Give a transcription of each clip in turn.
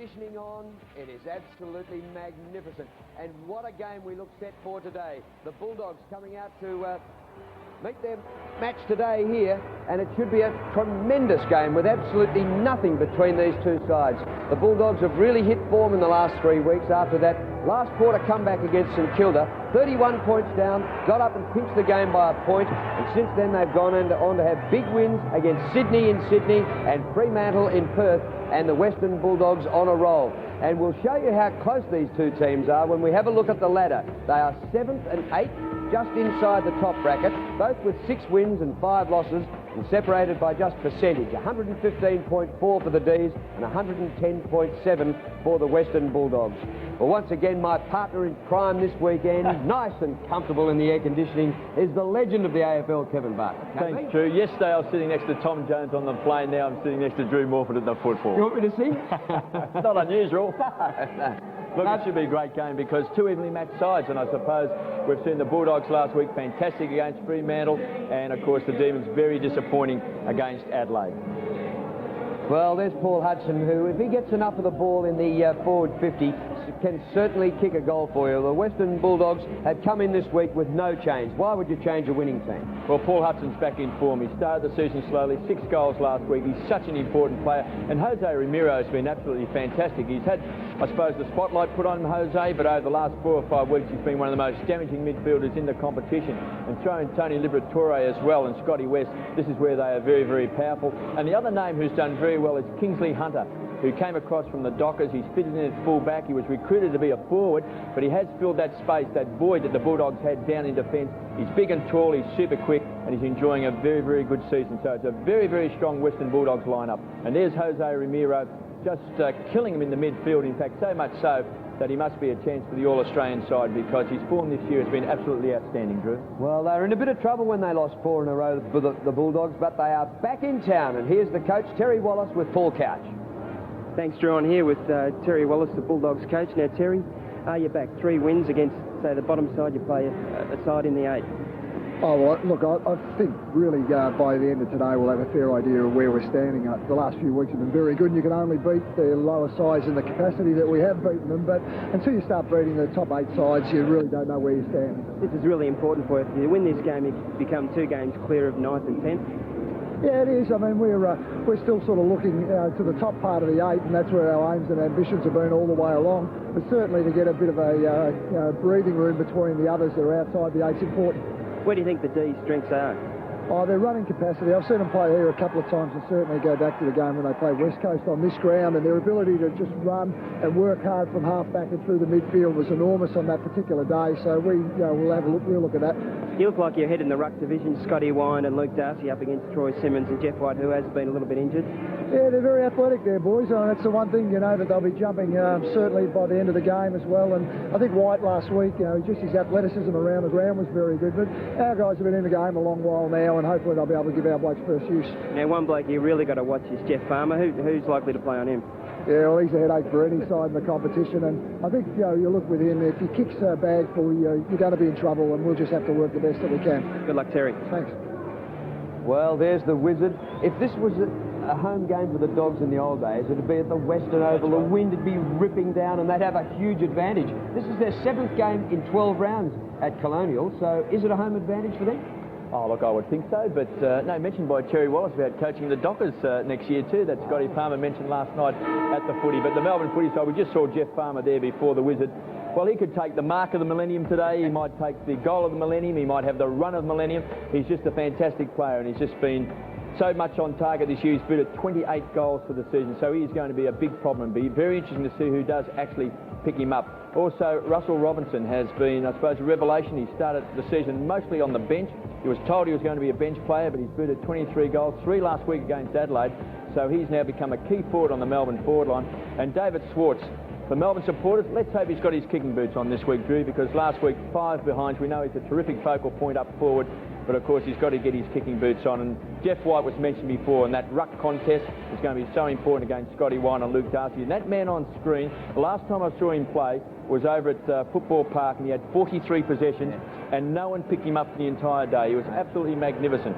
Conditioning on, it is absolutely magnificent. And what a game we look set for today. The Bulldogs coming out to meet their match today here, and it should be a tremendous game with absolutely nothing between these two sides. The Bulldogs have really hit form in the last 3 weeks after that last quarter comeback against St Kilda. 31 points down, got up and pinched the game by a point, and since then they've gone on to have big wins against Sydney in Sydney and Fremantle in Perth, and the Western Bulldogs on a roll. And we'll show you how close these two teams are when we have a look at the ladder. They are 7th and 8th, just inside the top bracket, both with 6 wins and 5 losses, and separated by just percentage. 115.4 for the D's and 110.7 for the Western Bulldogs. Well, once again, my partner in crime this weekend, nice and comfortable in the air conditioning, is the legend of the AFL, Kevin Barker. Thanks, Drew. Yesterday I was sitting next to Tom Jones on the plane. Now I'm sitting next to Drew Morford at the football. You want me to see? Not unusual. Look, it should be a great game because two evenly matched sides, and I suppose we've seen the Bulldogs last week fantastic against Fremantle, and of course the Demons very disappointing against Adelaide. Well, there's Paul Hudson, who, if he gets enough of the ball in the forward 50, can certainly kick a goal for you. The Western Bulldogs have come in this week with no change. Why would you change a winning team? Well, Paul Hudson's back in form. He started the season slowly, 6 goals last week. He's such an important player. And Jose Ramiro has been absolutely fantastic. He's had, I suppose, the spotlight put on Jose, but over the last 4 or 5 weeks, he's been one of the most damaging midfielders in the competition. And throwing Tony Liberatore as well and Scotty West, this is where they are very, very powerful. And the other name who's done very well is Kingsley Hunter, who came across from the Dockers. He's fitted in at full back. He was recruited to be a forward, but he has filled that space, that void that the Bulldogs had down in defence. He's big and tall, he's super quick, and he's enjoying a very, very good season. So it's a very, very strong Western Bulldogs lineup. And there's Jose Ramiro just killing him in the midfield. In fact, so much so that he must be a chance for the All-Australian side because his form this year has been absolutely outstanding, Drew. Well, they were in a bit of trouble when they lost 4 in a row, the Bulldogs, but they are back in town. And here's the coach, Terry Wallace, with Paul Couch. Thanks, Drew. I'm here with Terry Wallace, the Bulldogs coach. Now, Terry, are you back 3 wins against, say, the bottom side? You play a side in the 8. Oh, well, look, I think really by the end of today we'll have a fair idea of where we're standing. The last few weeks have been very good, and you can only beat the lower sides in the capacity that we have beaten them. But until you start beating the top 8 sides, you really don't know where you stand. This is really important for you. If you win this game, you become 2 games clear of 9th and 10th. Yeah, it is. I mean, we're still sort of looking to the top part of the 8, and that's where our aims and ambitions have been all the way along. But certainly to get a bit of a breathing room between the others that are outside the 8 is important. Where do you think the D's strengths are? Oh, their running capacity. I've seen them play here a couple of times, and certainly go back to the game when they played West Coast on this ground, and their ability to just run and work hard from half back and through the midfield was enormous on that particular day. So we'll have a real look at that. You look like you're head in the ruck division. Scotty Wine and Luke Darcy up against Troy Simmons and Jeff White, who has been a little bit injured. Yeah, they're very athletic there, boys. That's the one thing, that they'll be jumping certainly by the end of the game as well. And I think White last week, just his athleticism around the ground was very good. But our guys have been in the game a long while now, and hopefully they'll be able to give our blokes first use. Now, one bloke you really got to watch is Jeff Farmer. Who's likely to play on him? Yeah, well, he's a headache for any side in the competition, and I think you look with him. If he kicks a bag full, you're going to be in trouble, and we'll just have to work the best that we can. Good luck, Terry. Thanks. Well, there's the Wizard. If this was a home game for the Dogs in the old days, it'd be at the Western Oval. The wind would be ripping down, and they'd have a huge advantage. This is their 7th game in 12 rounds at Colonial, so is it a home advantage for them? Oh, look, I would think so, but no, mentioned by Terry Wallace about coaching the Dockers next year too. That Scotty Palmer mentioned last night at the footy. But the Melbourne footy side, we just saw Jeff Farmer there before the Wizard. Well, he could take the mark of the millennium today. He might take the goal of the millennium. He might have the run of the millennium. He's just a fantastic player, and he's just been so much on target this year. He's been at 28 goals for the season, so he's going to be a big problem. It'll be very interesting to see who does actually pick him up. Also, Russell Robinson has been, I suppose, a revelation. He started the season mostly on the bench. He was told he was going to be a bench player, but he's been at 23 goals, 3 last week against Adelaide. So he's now become a key forward on the Melbourne forward line. And David Swartz, for Melbourne supporters, let's hope he's got his kicking boots on this week, Drew, because last week, 5 behinds. We know he's a terrific focal point up forward, but of course he's got to get his kicking boots on. And Jeff White was mentioned before, and that ruck contest is going to be so important against Scotty Wine and Luke Darcy. And that man on screen, the last time I saw him play was over at Football Park, and he had 43 possessions, and no one picked him up the entire day. He was absolutely magnificent.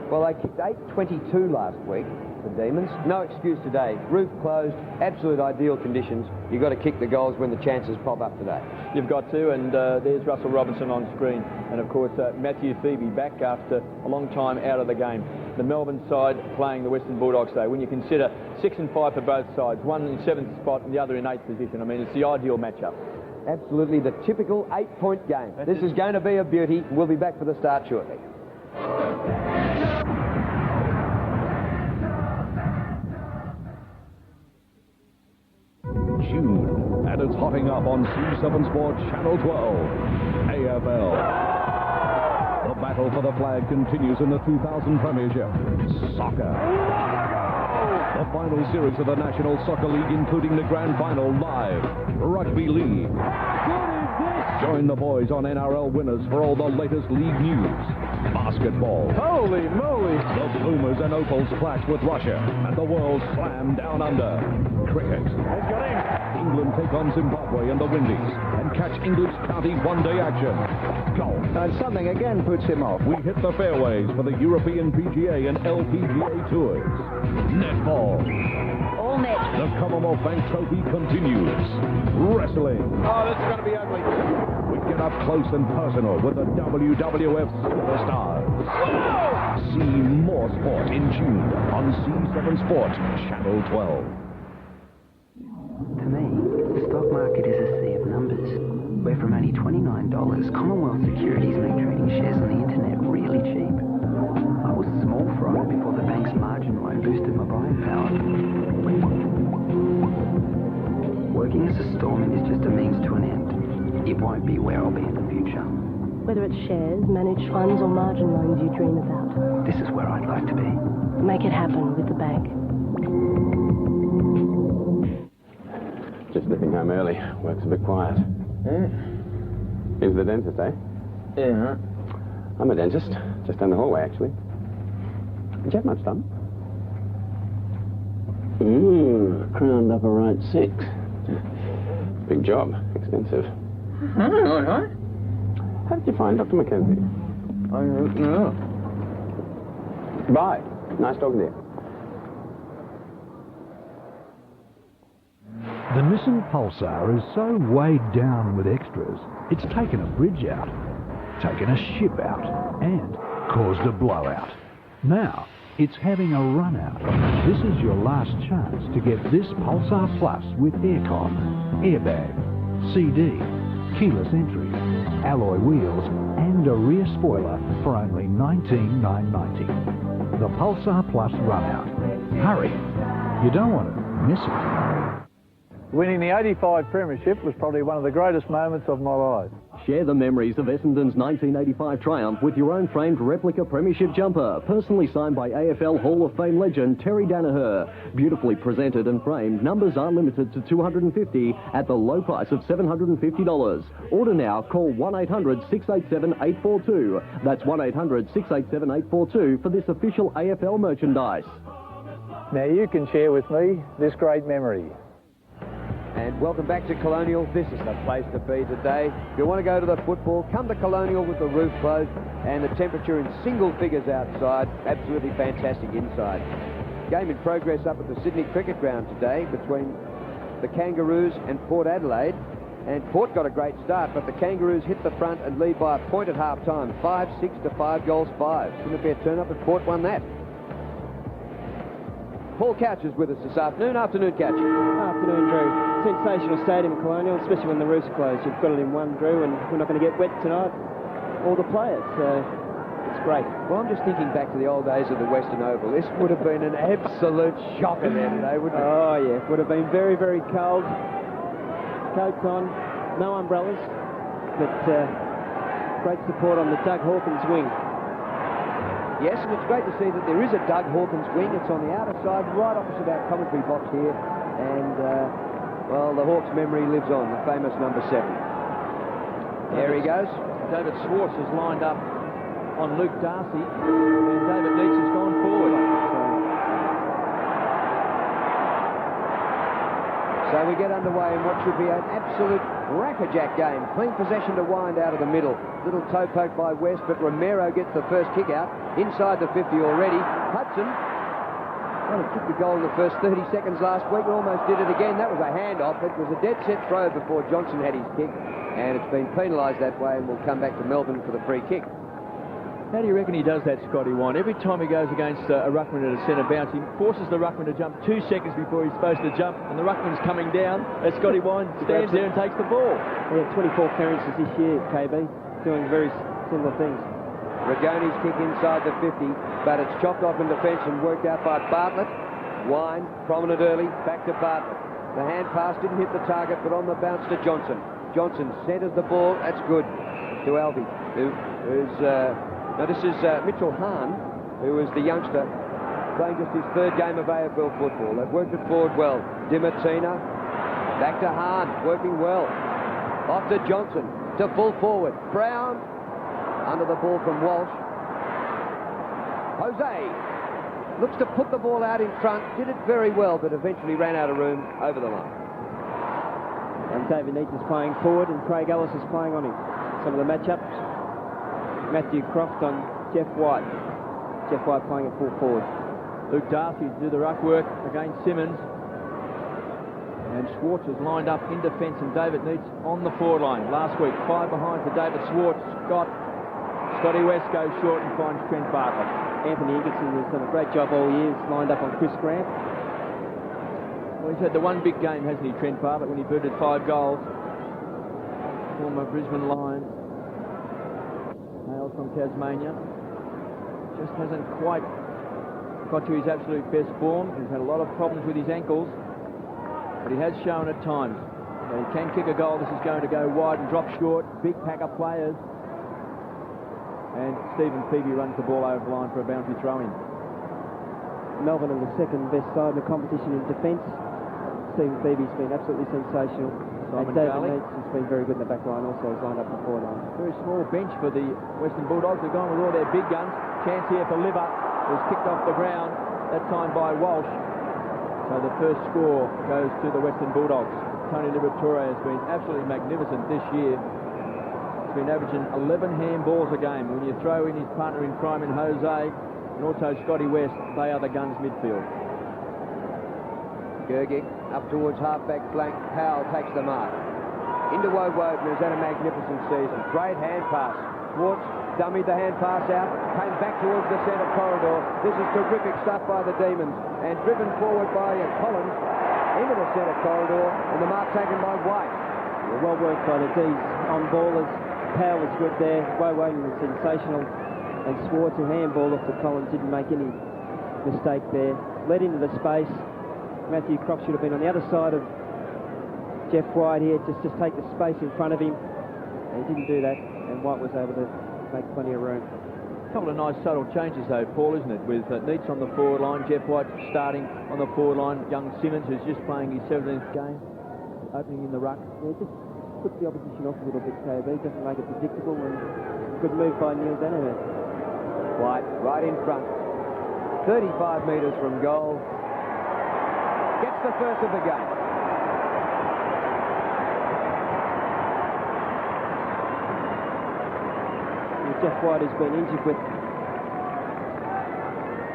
Well, they kicked 8-22 last week. the Demons. No excuse today. Roof closed, absolute ideal conditions. You've got to kick the goals when the chances pop up today. You've got to, and there's Russell Robinson on screen. And, of course, Matthew Phoebe back after a long time out of the game. The Melbourne side playing the Western Bulldogs today. When you consider 6 and 5 for both sides, one in 7th spot and the other in 8th position, I mean, it's the ideal matchup. Absolutely the typical 8-point game. This is going to be a beauty. We'll be back for the start shortly. June, and it's hotting up on C7 Sports Channel 12. AFL. The battle for the flag continues in the 2000 Premiership. Soccer. The final series of the National Soccer League, including the Grand Final live. Rugby League. Join the boys on NRL Winners for all the latest league news. Basketball. Holy moly! The Boomers and Opals clash with Russia, and the world slam down under. Cricket. England take on Zimbabwe and the Windies, and catch English county one-day action. Golf. And something again puts him off. We hit the fairways for the European PGA and LPGA tours. Netball. All net. The Commonwealth Bank Trophy continues. Wrestling. Oh, this is going to be ugly. We get up close and personal with the WWF Superstars. Whoa! See more sport in June on C7 Sport, Channel 12. To me, the stock market is a sea of numbers, where from only $29, Commonwealth Securities make trading shares on the internet really cheap. I was a small fry before the bank's margin loan boosted my buying power. Working as a storeman is just a means to an end. It won't be where I'll be in the future. Whether it's shares, managed funds or margin loans you dream about. This is where I'd like to be. Make it happen with the bank. Just nipping home early. Work's a bit quiet. Into the dentist, eh? Yeah. I'm a dentist. Just down the hallway, actually. Did you have much done? Crowned upper right 6. Big job. Expensive. All right. How did you find Dr. Mackenzie? I don't know. Bye. Nice talking to you. The Nissan Pulsar is so weighed down with extras, it's taken a bridge out, taken a ship out, and caused a blowout. Now, it's having a run out. This is your last chance to get this Pulsar Plus with aircon, airbag, CD, keyless entry, alloy wheels, and a rear spoiler for only $19,990. The Pulsar Plus run out. Hurry, you don't want to miss it. Winning the 85 Premiership was probably one of the greatest moments of my life. Share the memories of Essendon's 1985 triumph with your own framed replica Premiership jumper, personally signed by AFL Hall of Fame legend Terry Danaher. Beautifully presented and framed, numbers are limited to 250 at the low price of $750. Order now, call 1-800-687-842. That's 1-800-687-842 for this official AFL merchandise. Now you can share with me this great memory. And welcome back to Colonial. This is the place to be today. If you want to go to the football, come to Colonial with the roof closed and the temperature in single figures outside. Absolutely fantastic inside. Game in progress up at the Sydney Cricket Ground today between the Kangaroos and Port Adelaide. And Port got a great start, but the Kangaroos hit the front and lead by a point at half-time. 5-6 to 5 goals 5. Shouldn't it be a turn-up if Port won that? Paul Couch is with us this afternoon. Afternoon, Couch. Afternoon, Drew. Sensational stadium, Colonial, especially when the roof's closed. You've got it in one, Drew, and we're not going to get wet tonight, all the players, so it's great. Well, I'm just thinking back to the old days of the Western Oval. This would have been an absolute shocker there today, wouldn't it? Oh, yeah. It would have been very, very cold. Coats on, no umbrellas, but great support on the Doug Hawkins wing. Yes, and it's great to see that there is a Doug Hawkins wing. It's on the outer side, right opposite our commentary box here. And, well, the Hawks' memory lives on, the famous number 7. There he goes. David Schwartz is lined up on Luke Darcy, and David Neitz has gone forward. So we get underway in what should be an absolute crackerjack game. Clean possession to Wind out of the middle. Little toe poke by West, but Romero gets the first kick out. Inside the 50 already. Hudson Well, he kicked the goal in the first 30 seconds last week and almost did it again. That was a handoff. It was a dead set throw before Johnson had his kick, and it's been penalised that way and will come back to Melbourne for the free kick. How do you reckon he does that, Scotty Wine? Every time he goes against a ruckman at a centre bounce, he forces the ruckman to jump 2 seconds before he's supposed to jump, and the ruckman's coming down as Scotty Wine stands there and takes the ball. Yeah, 24 clearances this year, KB, doing very similar things. Ragoni's kick inside the 50, but it's chopped off in defence and worked out by Bartlett. Wine, prominent early, back to Bartlett. The hand pass didn't hit the target, but on the bounce to Johnson. Johnson centres the ball, that's good, to Albie, who's... Now this is Mitchell Hahn, who is the youngster, playing just his 3rd game of AFL football. They've worked it forward well. Dimartina, back to Hahn, working well. Off to Johnson, to full forward. Brown, under the ball from Walsh. Jose looks to put the ball out in front, did it very well, but eventually ran out of room over the line. And David Neath is playing forward, and Craig Ellis is playing on him. Some of the matchups. Matthew Croft on Jeff White. Jeff White playing at full forward. Luke Darcy to do the ruck work against Simmons. And Schwartz is lined up in defence, and David Neath on the forward line. Last week, 5 behind for David Schwartz. Scotty West goes short and finds Trent Bartlett. Anthony Ingerson has done a great job all year. He's lined up on Chris Grant. Well, he's had the one big game, hasn't he, Trent Bartlett, when he booted 5 goals. Former Brisbane Lion. Hails from Tasmania. Just hasn't quite got to his absolute best form. He's had a lot of problems with his ankles, but he has shown at times that he can kick a goal. This is going to go wide and drop short. Big pack of players. And Stephen Peavy runs the ball over the line for a boundary throw-in. Melbourne are the 2nd best side in the competition in defence. Stephen Peavy's been absolutely sensational. And David Neath has been very good in the back line also. He's lined up the forward line. Very small bench for the Western Bulldogs. They're going with all their big guns. Chance here for Liver. Was kicked off the ground, that time by Walsh. So the first score goes to the Western Bulldogs. Tony Liberatore has been absolutely magnificent this year. He's been averaging 11 handballs a game. When you throw in his partner in crime in Jose and also Scotty West, they are the guns midfield. Gergic up towards half-back flank. Powell takes the mark. Into Woden, who's had a magnificent season. Great hand pass. Schwartz dummied the hand pass out, came back towards the centre corridor. This is terrific stuff by the Demons. And driven forward by Collins into the centre corridor, and the mark taken by White. Well worked by the D's on ballers. Powell was good there. Woden was sensational. And Schwartz, a handball off to Collins, didn't make any mistake there. Led into the space. Matthew Croft should have been on the other side of Jeff White here, just take the space in front of him. And he didn't do that, and White was able to make plenty of room. A couple of nice subtle changes though, Paul, isn't it? With Neath on the forward line, Jeff White starting on the forward line, young Simmons, who's just playing his 17th game, opening in the ruck. Yeah, just puts the opposition off a little bit, KB. Doesn't make it predictable, and good move by Neil Danaher. White right in front. 35 metres from goal. Gets the first of the game. Jeff White has been injured with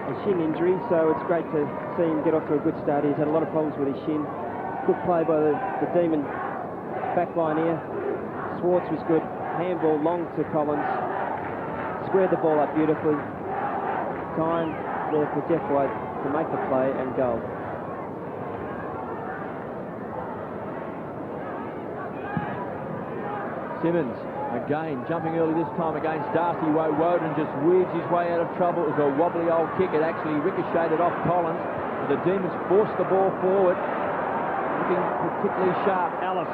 a shin injury, so it's great to see him get off to a good start. He's had a lot of problems with his shin. Good play by the Demon back line here. Schwartz was good. Handball long to Collins. Squared the ball up beautifully. Time there for Jeff White to make the play and goal. Simmons again jumping early this time against Darcy. Woden just weaves his way out of trouble. It was a wobbly old kick. It actually ricocheted off Collins. The Demons forced the ball forward. Looking particularly sharp. Ellis.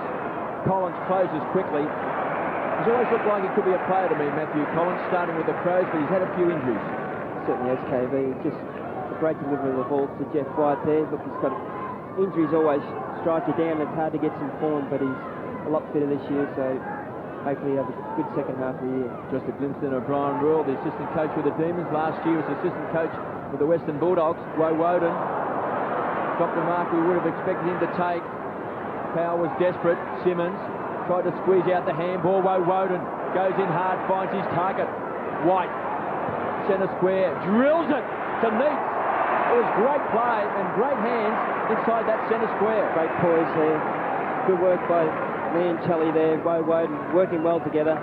Collins closes quickly. He's always looked like he could be a player to me, Matthew Collins, starting with the Crows, but he's had a few injuries. Certainly has, KB. Just a great delivery of the ball to Jeff White there. Look, he's got injuries always strike you down. It's hard to get some form, but he's a lot fitter this year, so hopefully have a good second half of the year. Just a glimpse in of Brian Rule, the assistant coach with the Demons. Last year was assistant coach with the Western Bulldogs. Woden got the mark we would have expected him to take. Powell was desperate. Simmons tried to squeeze out the handball. Woden goes in hard, finds his target. White, centre square, drills it to Neath. It was great play and great hands inside that centre square. Great poise there. Good work by Leoncelli there. Woden working well together.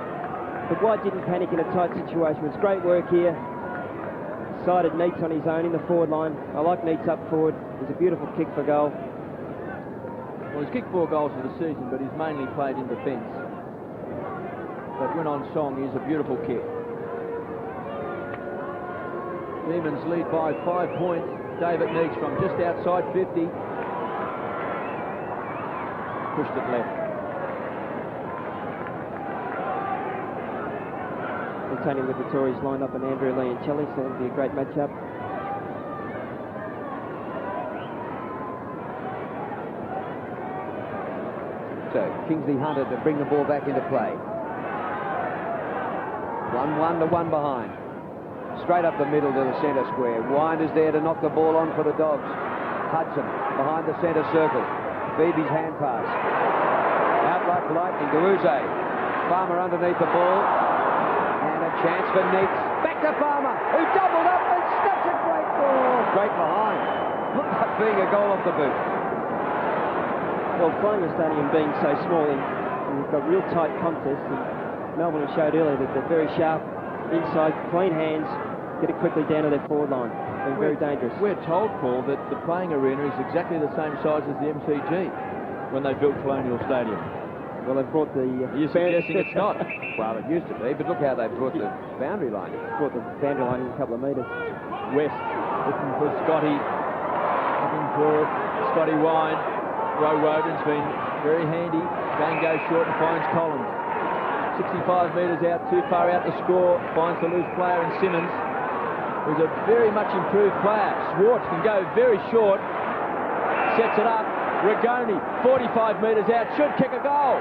But White didn't panic in a tight situation. It was great work here. Sided Neitz on his own in the forward line. I like Neitz up forward. It was a beautiful kick for goal. Well, he's kicked 4 goals for the season, but he's mainly played in defence. But when on song, he's a beautiful kick. Demons lead by 5 points. David Neitz from just outside 50. Pushed it left. Tony with the Tories lined up and Andrew Leoncelli, so it'll be a great matchup. So Kingsley Hunter to bring the ball back into play. 1-1 to 1 behind. Straight up the middle to the centre square. Winders there to knock the ball on for the Dogs. Hudson behind the centre circle. Beebe's hand pass. Out like lightning to Uze. Farmer underneath the ball. And a chance for Neitz. Back to Farmer, who doubled up and snaps a great ball. Great behind. Looked like being a goal off the boot. Well, playing the stadium being so small, and we've got real tight contests, and Melbourne have showed earlier that they're very sharp inside, clean hands, get it quickly down to their forward line. They're very dangerous. We're told, Paul, that the playing arena is exactly the same size as the MCG when they built Colonial Stadium. Well, they've brought the... Are you suggesting it's not? Well, it used to be, but look how they brought the boundary line in. Brought the boundary line in a couple of metres. West looking for Scotty. Looking for Scotty Wine. Roe Woden's been very handy. Game goes short and finds Collins. 65 metres out, too far out to score. Finds the loose player in Simmons, who's a very much improved player. Swartz can go very short. Sets it up. Rigoni, 45 metres out, should kick a goal.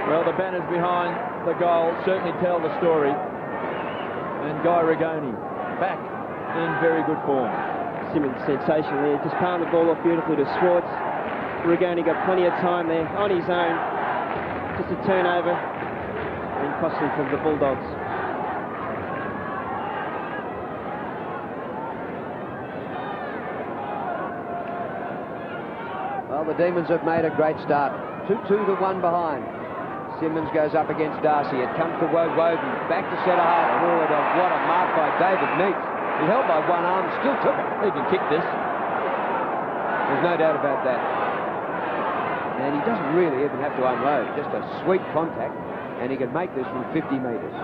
Well, the banners behind the goal certainly tell the story. And Guy Rigoni back in very good form. Simmons sensational there, just palmed the ball off beautifully to Swartz. Rigoni got plenty of time there on his own. Just a turnover and costly for the Bulldogs. Well, the Demons have made a great start. 2-2 to 1 behind. Simmons goes up against Darcy. It comes to Woden. Back to centre half forward. What a mark by David Neitz. He held by one arm, still took it. He can kick this. There's no doubt about that. And he doesn't really even have to unload. Just a sweet contact, and he can make this from 50 metres.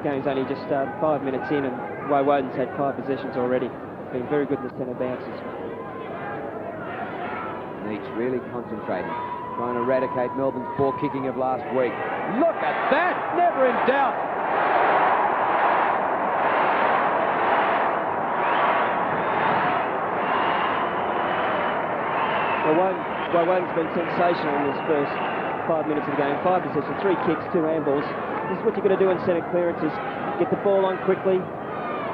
Game's only just started 5 minutes in, and Woden's had 5 possessions already. Been very good in the centre bounces. Neitz really concentrating, trying to eradicate Melbourne's poor kicking of last week. Look at that! Never in doubt! Well, Woden's been sensational in this first 5 minutes of the game. 5 possessions, 3 kicks, 2 handballs. This is what you're going to do in centre clearances. Get the ball on quickly.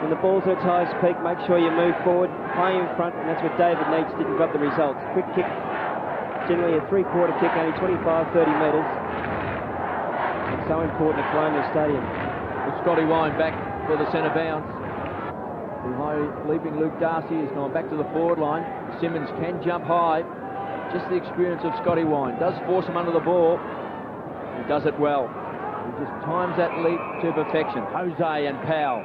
When the ball's at its highest peak, make sure you move forward, play in front, and that's what David Neitz didn't got the results. Quick kick, generally a 3-quarter kick, only 25, 30 metres. It's so important at Colonial Stadium. With Scotty Wine back for the centre bounce. The high leaping Luke Darcy has gone back to the forward line. Simmons can jump high. Just the experience of Scotty Wine. Does force him under the ball. He does it well. He just times that leap to perfection. Jose and Powell,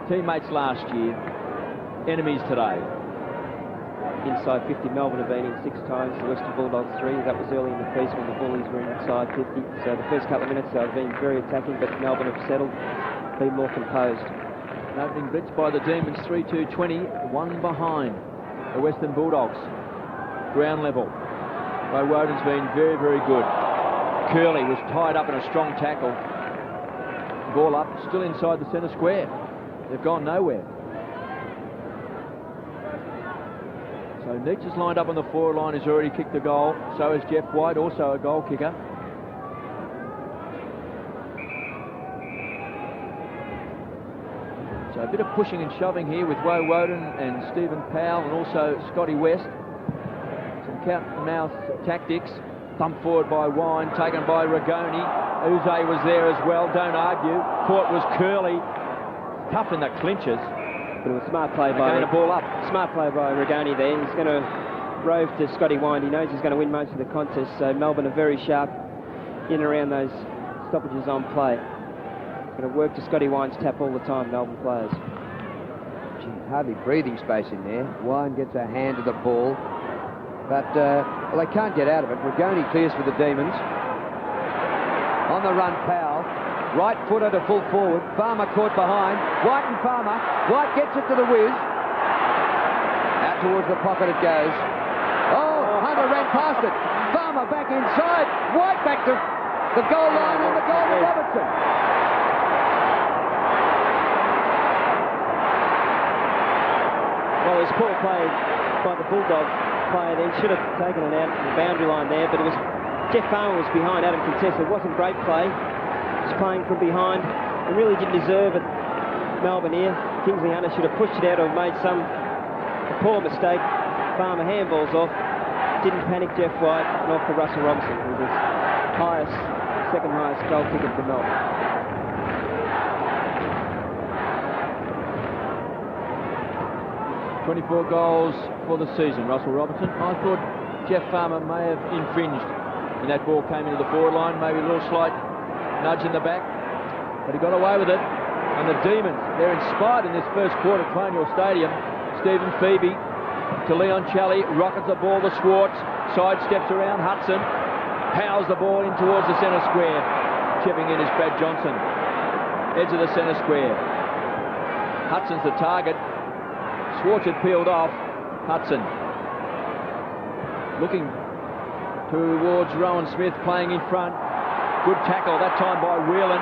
teammates last year, enemies today. Inside 50, Melbourne have been in 6 times, the Western Bulldogs 3. That was early in the piece when the Bullies were inside 50. So the first couple of minutes they've been very attacking, but Melbourne have settled, been more composed. An opening blitz by the Demons, 3-2-20, 1 behind the Western Bulldogs. Ground level. Woden's been very, very good. Curley was tied up in a strong tackle. Ball up, still inside the centre square. They've gone nowhere. So Neitz is lined up on the forward line, has already kicked the goal. So is Jeff White, also a goal kicker. So a bit of pushing and shoving here with Woden and Stephen Powell and also Scotty West. Some cat and mouse tactics. Thumped forward by Wine, taken by Rigoni. Uze was there as well, don't argue. Court was Curly. Tough in the clinches. But it was smart play by... Going to ball up. Smart play by Rigoni there. He's going to rove to Scotty Wine. He knows he's going to win most of the contest, so Melbourne are very sharp in and around those stoppages on play. Going to work to Scotty Wine's tap all the time, Melbourne players. Gee, hardly breathing space in there. Wine gets a hand to the ball. But, well, they can't get out of it. Rigoni clears for the Demons. On the run, Powell. Right footer to full forward. Farmer caught behind. White and Farmer. White gets it to the whiz. Out towards the pocket it goes. Oh, Hunter ran past it. Farmer back inside. White back to the goal line and the goal to Robertson. Well, it was poor play by the Bulldog player then. Should have taken it out of the boundary line there, but it was Jeff Farmer was behind Adam Contessa. It wasn't great play. He was playing from behind and really didn't deserve it. Melbourne here. Kingsley Hunter should have pushed it out or made a poor mistake. Farmer handballs off. Didn't panic Jeff White and off to Russell Robinson, who was second highest goal ticket for Melbourne. 24 goals for the season, Russell Robertson. I thought Jeff Farmer may have infringed when that ball came into the forward line, maybe a little slight nudge in the back, but he got away with it. And the Demons, they're inspired in this first quarter at Colonial Stadium. Stephen Phoebe to Leon Challey, rockets the ball to Schwartz, sidesteps around Hudson, powers the ball in towards the centre square. Chipping in is Brad Johnson, edge of the centre square. Hudson's the target. Schwartz had peeled off. Hudson looking towards Rowan Smith, playing in front. Good tackle that time by Whelan.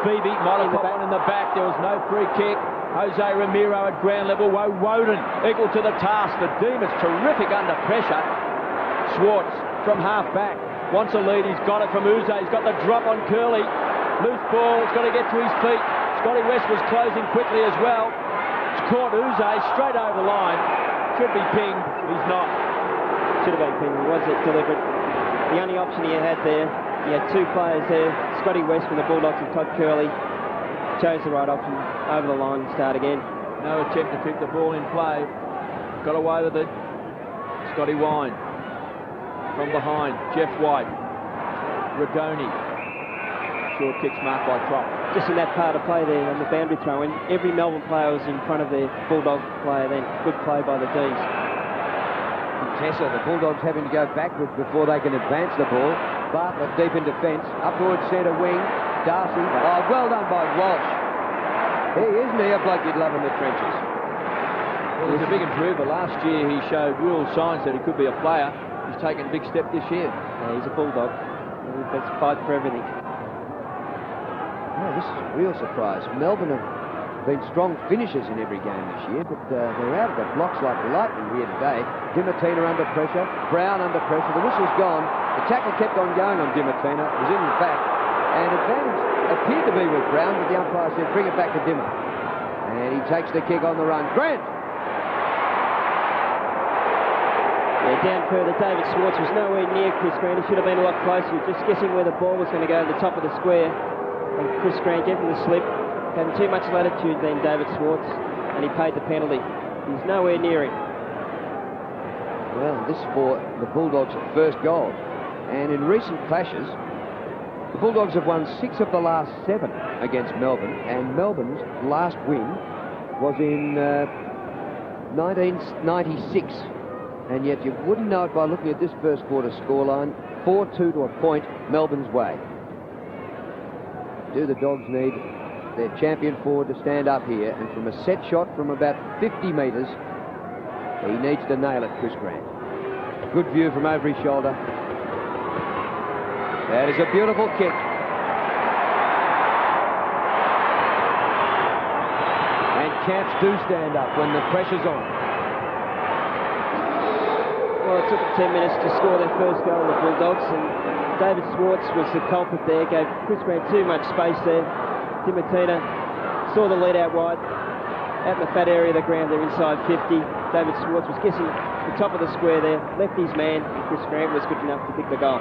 Phoebe might have got one in the back. There was no free kick. Jose Ramiro at ground level. Woden equal to the task. The Demons terrific under pressure. Schwartz from half back wants a lead. He's got it from Uze. He's got the drop on Curley. Loose ball. He's got to get to his feet. Scotty West was closing quickly as well. It's caught Uze straight over the line. Should be pinged. He's not. Should have been pinged. Was it deliberate? The only option he had there, he had two players there. Scotty West from the Bulldogs and Todd Curley. Chose the right option. Over the line and start again. No attempt to keep the ball in play. Got away with it. Scotty Wine. From behind. Jeff White. Rigoni. Short kicks marked by Trop. Just in that part of play there on the boundary throw-in, every Melbourne player was in front of their Bulldog player then. Good play by the D's. Tessa, the Bulldogs having to go backwards before they can advance the ball. Bartlett deep in defence. Up towards centre wing. Darcy. Oh, well done by Walsh. Isn't he a bloke you'd love in the trenches? Well, he's a big improver. Last year he showed real signs that he could be a player. He's taken a big step this year. Yeah, he's a Bulldog. He's fight for everything. Oh, this is a real surprise. Melbourne have been strong finishers in every game this year, but they're out of the blocks like lightning here today. Dimatina under pressure, Brown under pressure. The whistle's gone. The tackle kept on going on Dimatina. It was in his back. And advantage appeared to be with Brown, but the umpire said, bring it back to Dimmer. And he takes the kick on the run. Grant! Yeah, down further, David Schwartz was nowhere near Chris Grant. He should have been a lot closer. He was just guessing where the ball was going to go to the top of the square. And Chris Grant getting the slip. Having too much latitude then, David Schwartz. And he paid the penalty. He's nowhere near him. Well, this for the Bulldogs' first goal. And in recent clashes, the Bulldogs have won 6 of the last 7 against Melbourne, and Melbourne's last win was in 1996. And yet you wouldn't know it by looking at this first quarter scoreline. 4-2 to a point Melbourne's way. Do the Dogs need their champion forward to stand up here, and from a set shot from about 50 metres, he needs to nail it, Chris Grant. Good view from over his shoulder. That is a beautiful kick. And champs do stand up when the pressure's on. Well, it took 10 minutes to score their first goal, the Bulldogs, and David Schwartz was the culprit there. Gave Chris Grant too much space there. Dimatina saw the lead out wide. Out in the fat area of the ground, they're inside 50. David Schwartz was guessing the top of the square there, left his man. Chris Grant was good enough to pick the goal.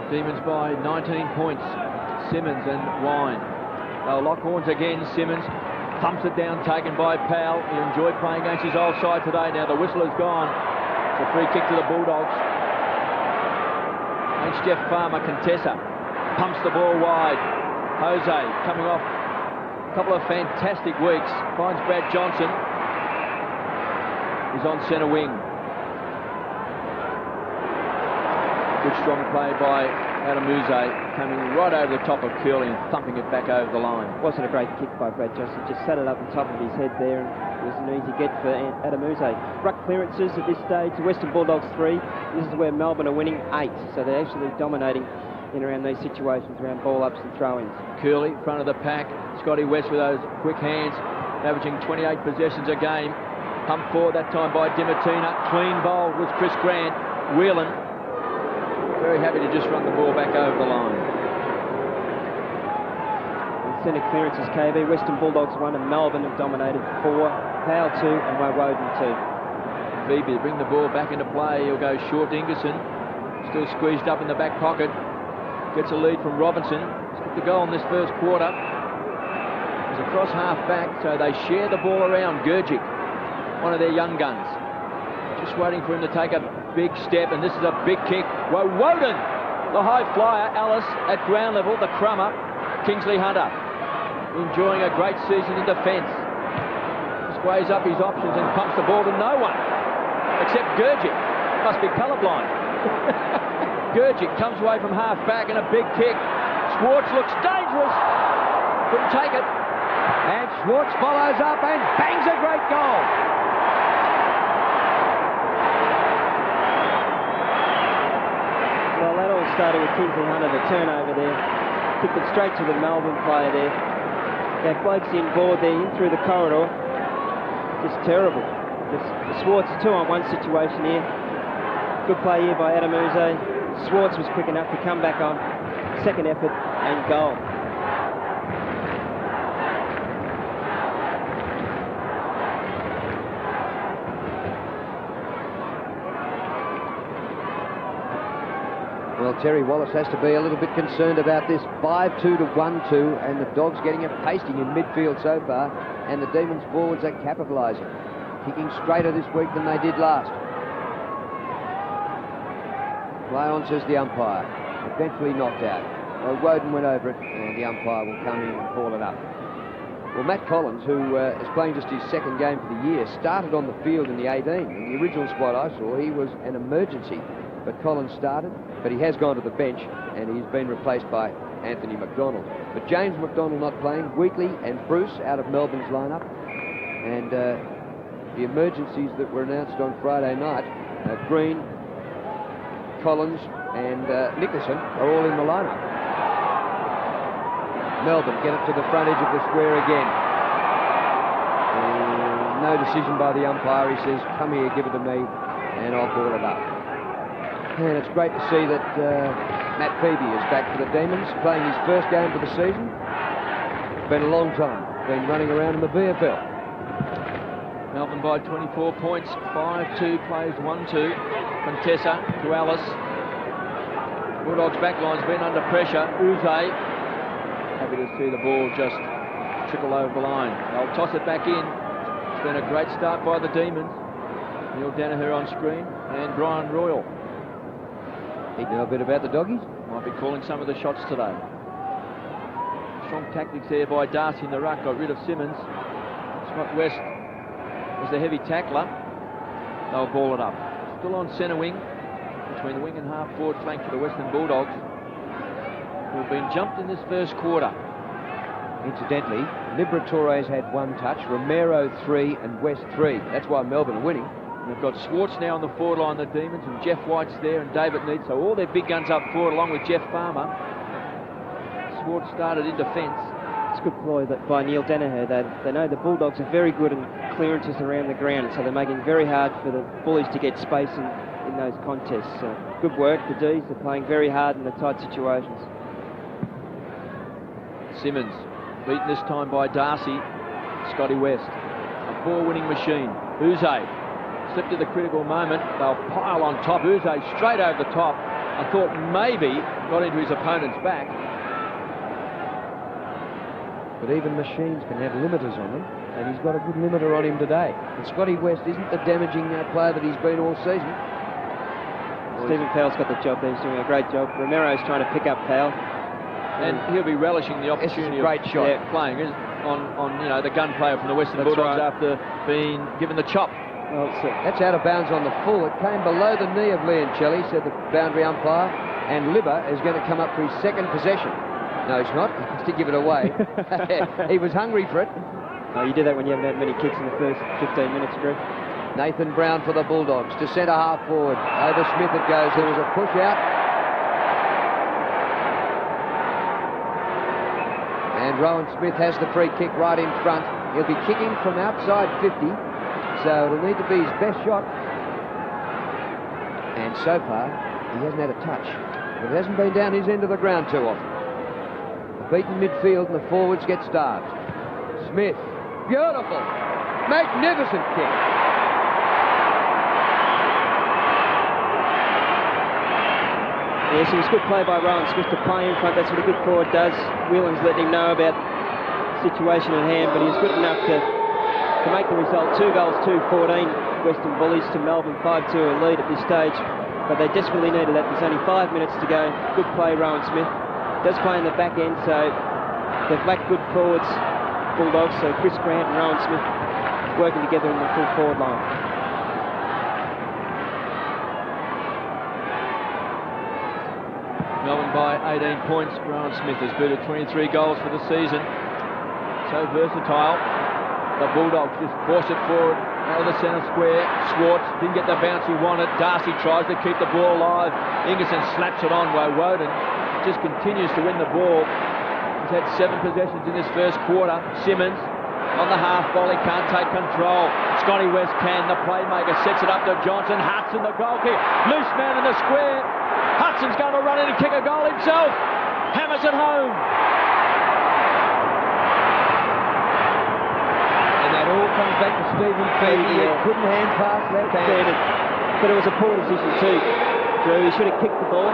Demons by 19 points. Simmons and Wine. They'll lock horns again. Simmons thumps it down, taken by Powell. He enjoyed playing against his old side today. Now the whistle is gone. It's a free kick to the Bulldogs. Against Jeff Farmer. Contessa pumps the ball wide. Jose coming off a couple of fantastic weeks. Finds Brad Johnson. He's on centre wing. Good strong play by Adamuze, coming right over the top of Curley and thumping it back over the line. Wasn't a great kick by Brad Johnson, just sat it up on top of his head there, and it was an easy get for Adamuze. Ruck clearances at this stage, the Western Bulldogs 3. This is where Melbourne are winning 8, so they're actually dominating in around these situations, around ball-ups and throw-ins. Curley, front of the pack. Scotty West with those quick hands, averaging 28 possessions a game. Pumped forward that time by Dimatina. Clean bowl with Chris Grant. Whelan very happy to just run the ball back over the line. Centre clearances, KB. Western Bulldogs 1 and Melbourne have dominated 4. Powell 2 and Woden 2. Phoebe to bring the ball back into play. He'll go short to Ingerson. Still squeezed up in the back pocket. Gets a lead from Robinson. He's got the goal in this first quarter. He's across half back, so they share the ball around. Gurgic, one of their young guns. Just waiting for him to take a big step, and this is a big kick. Woden, the high flyer. Alice at ground level, the crummer. Kingsley Hunter enjoying a great season in defence. Just weighs up his options and pumps the ball to no one except Gurgic. Must be colourblind. Gurgic comes away from half back and a big kick. Schwartz looks dangerous. Couldn't take it. And Schwartz follows up and bangs a great goal. Well, that all started with Kingsley Hunter, the turnover there. Kicked it straight to the Melbourne player there. Gave blokes inboard there, in through the corridor. Just terrible. The Schwartz 2-on-1 situation here. Good play here by Adamuze. Schwartz was quick enough to come back on. Second effort and goal. Well, Terry Wallace has to be a little bit concerned about this 5-2 to 1-2, and the Dogs getting a pasting in midfield so far, and the Demons forwards are capitalising, kicking straighter this week than they did last. Play on, says the umpire. Eventually knocked out. Well, Woden went over it, and the umpire will come in and call it up. Well, Matt Collins, who is playing just his second game for the year, started on the field in the 18. In the original squad I saw, he was an emergency. But Collins started, but he has gone to the bench, and he's been replaced by Anthony McDonald. But James McDonald not playing, Weekly and Bruce out of Melbourne's lineup. And the emergencies that were announced on Friday night, Green, Collins and Nicholson are all in the lineup. Melbourne get it to the front edge of the square again. No decision by the umpire. He says, come here, give it to me, and I'll ball it up. And it's great to see that Matt Phoebe is back for the Demons, playing his first game for the season. It's been a long time, been running around in the VFL. Melbourne by 24 points, 5-2, plays 1-2. Contessa to Alice. Bulldogs backline's been under pressure. Uze, happy to see the ball just trickle over the line. They'll toss it back in. It's been a great start by the Demons. Neil Danaher on screen and Brian Royal. He know a bit about the Doggies. Might be calling some of the shots today. Strong tactics there by Darcy in the ruck. Got rid of Simmons. Scott West was the heavy tackler. They'll ball it up. Still on centre wing, between the wing and half forward flank for the Western Bulldogs, who have been jumped in this first quarter. Incidentally, Liberatores had 1 touch, Romero 3 and West 3. That's why Melbourne are winning. They've got Schwartz now on the forward line, the Demons, and Jeff White's there and David Neat. So all their big guns up forward along with Jeff Farmer. Schwartz started in defence. It's a good ploy by Neil Danaher. They know the Bulldogs are very good in clearances around the ground, so they're making it very hard for the Bullies to get space in those contests. So good work, the D's. They're playing very hard in the tight situations. Simmons, beaten this time by Darcy. Scotty West, a ball-winning machine. Uze slipped at the critical moment. They'll pile on top. Uze straight over the top. I thought maybe got into his opponent's back. But even machines can have limiters on them, and he's got a good limiter on him today. And Scotty West isn't the damaging player that he's been all season. Stephen Powell's got the job there. He's doing a great job. Romero's trying to pick up Powell. And he'll be relishing the opportunity great of shot. Playing on the gun player from the Western Bulldogs after being given the chop. Well, that's out of bounds on the full. It came below the knee of Leoncelli, said the boundary umpire, and Libba is going to come up for his second possession. No, he's not. He wants to give it away. He was hungry for it. Oh, you do that when you haven't had many kicks in the first 15 minutes, Drew. Nathan Brown for the Bulldogs to centre half forward. Over Smith it goes. There was a push out. And Rowan Smith has the free kick right in front. He'll be kicking from outside 50. So it'll need to be his best shot. And so far, he hasn't had a touch. But it hasn't been down his end of the ground too often. A beaten midfield and the forwards get starved. Smith, beautiful, magnificent kick. Yes, it was good play by Rowan Smith to play in front. That's what a good forward does. Whelan's letting him know about the situation at hand, but he was good enough to make the result. 2 goals, 2-14. Western Bullies to Melbourne 5-2 a lead at this stage. But they desperately needed that. There's only 5 minutes to go. Good play, Rowan Smith. Does play in the back end, so they've lacked good forwards, Bulldogs. So Chris Grant and Rowan Smith working together in the full forward line. Melbourne by 18 points. Rowan Smith has booted 23 goals for the season. So versatile. The Bulldogs just force it forward out of the centre square. Schwartz didn't get the bounce he wanted. Darcy tries to keep the ball alive. Ingerson slaps it on. Woden just continues to win the ball. He's had 7 possessions in this first quarter. Simmons on the half volley, can't take control. Scotty West can. The playmaker sets it up to Johnson. Hudson, the goal kick. Loose man in the square. Hudson's going to run in and kick a goal himself. Hammers it home. And that all comes back to Stephen Feeney. He couldn't hand pass left-handed. But it was a poor decision too, Drew. He should have kicked the ball.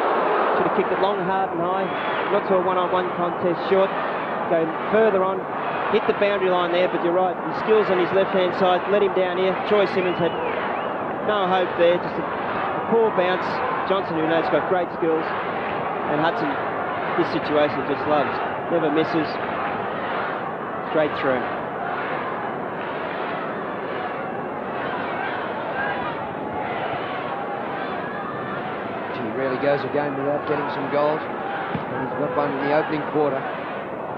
Should have kicked it long, hard and high. Not to a one-on-one contest. Short. Go further on. Hit the boundary line there, but you're right. His skills on his left-hand side let him down here. Troy Simmons had no hope there. Just a poor bounce. Johnson, who knows, got great skills. And Hudson, this situation just loves. Never misses. Straight through. He rarely goes a game without getting some goals. And he's got one in the opening quarter.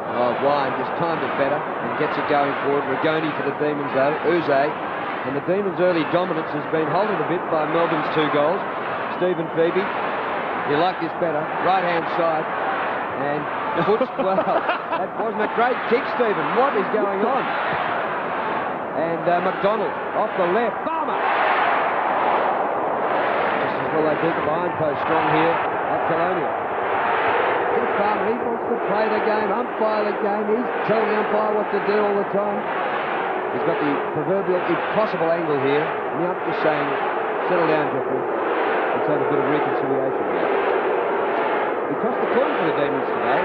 Oh, Wine just timed it better and gets it going forward. Rigoni for the Demons though. Uze. And the Demons' early dominance has been halted a bit by Melbourne's 2 goals. Stephen Phoebe, you like this better. Right-hand side. And puts, well, that wasn't a great kick, Stephen. What is going on? And McDonald off the left. Farmer! Just as well they beat the line post strong here at Colonial. Farmer, he wants to play the game, umpire the game. He's telling the umpire what to do all the time. He's got the proverbial impossible angle here. And the umpire's saying, settle down, Jeffrey. Let's have a bit of reconciliation here. We crossed the coin for the Demons today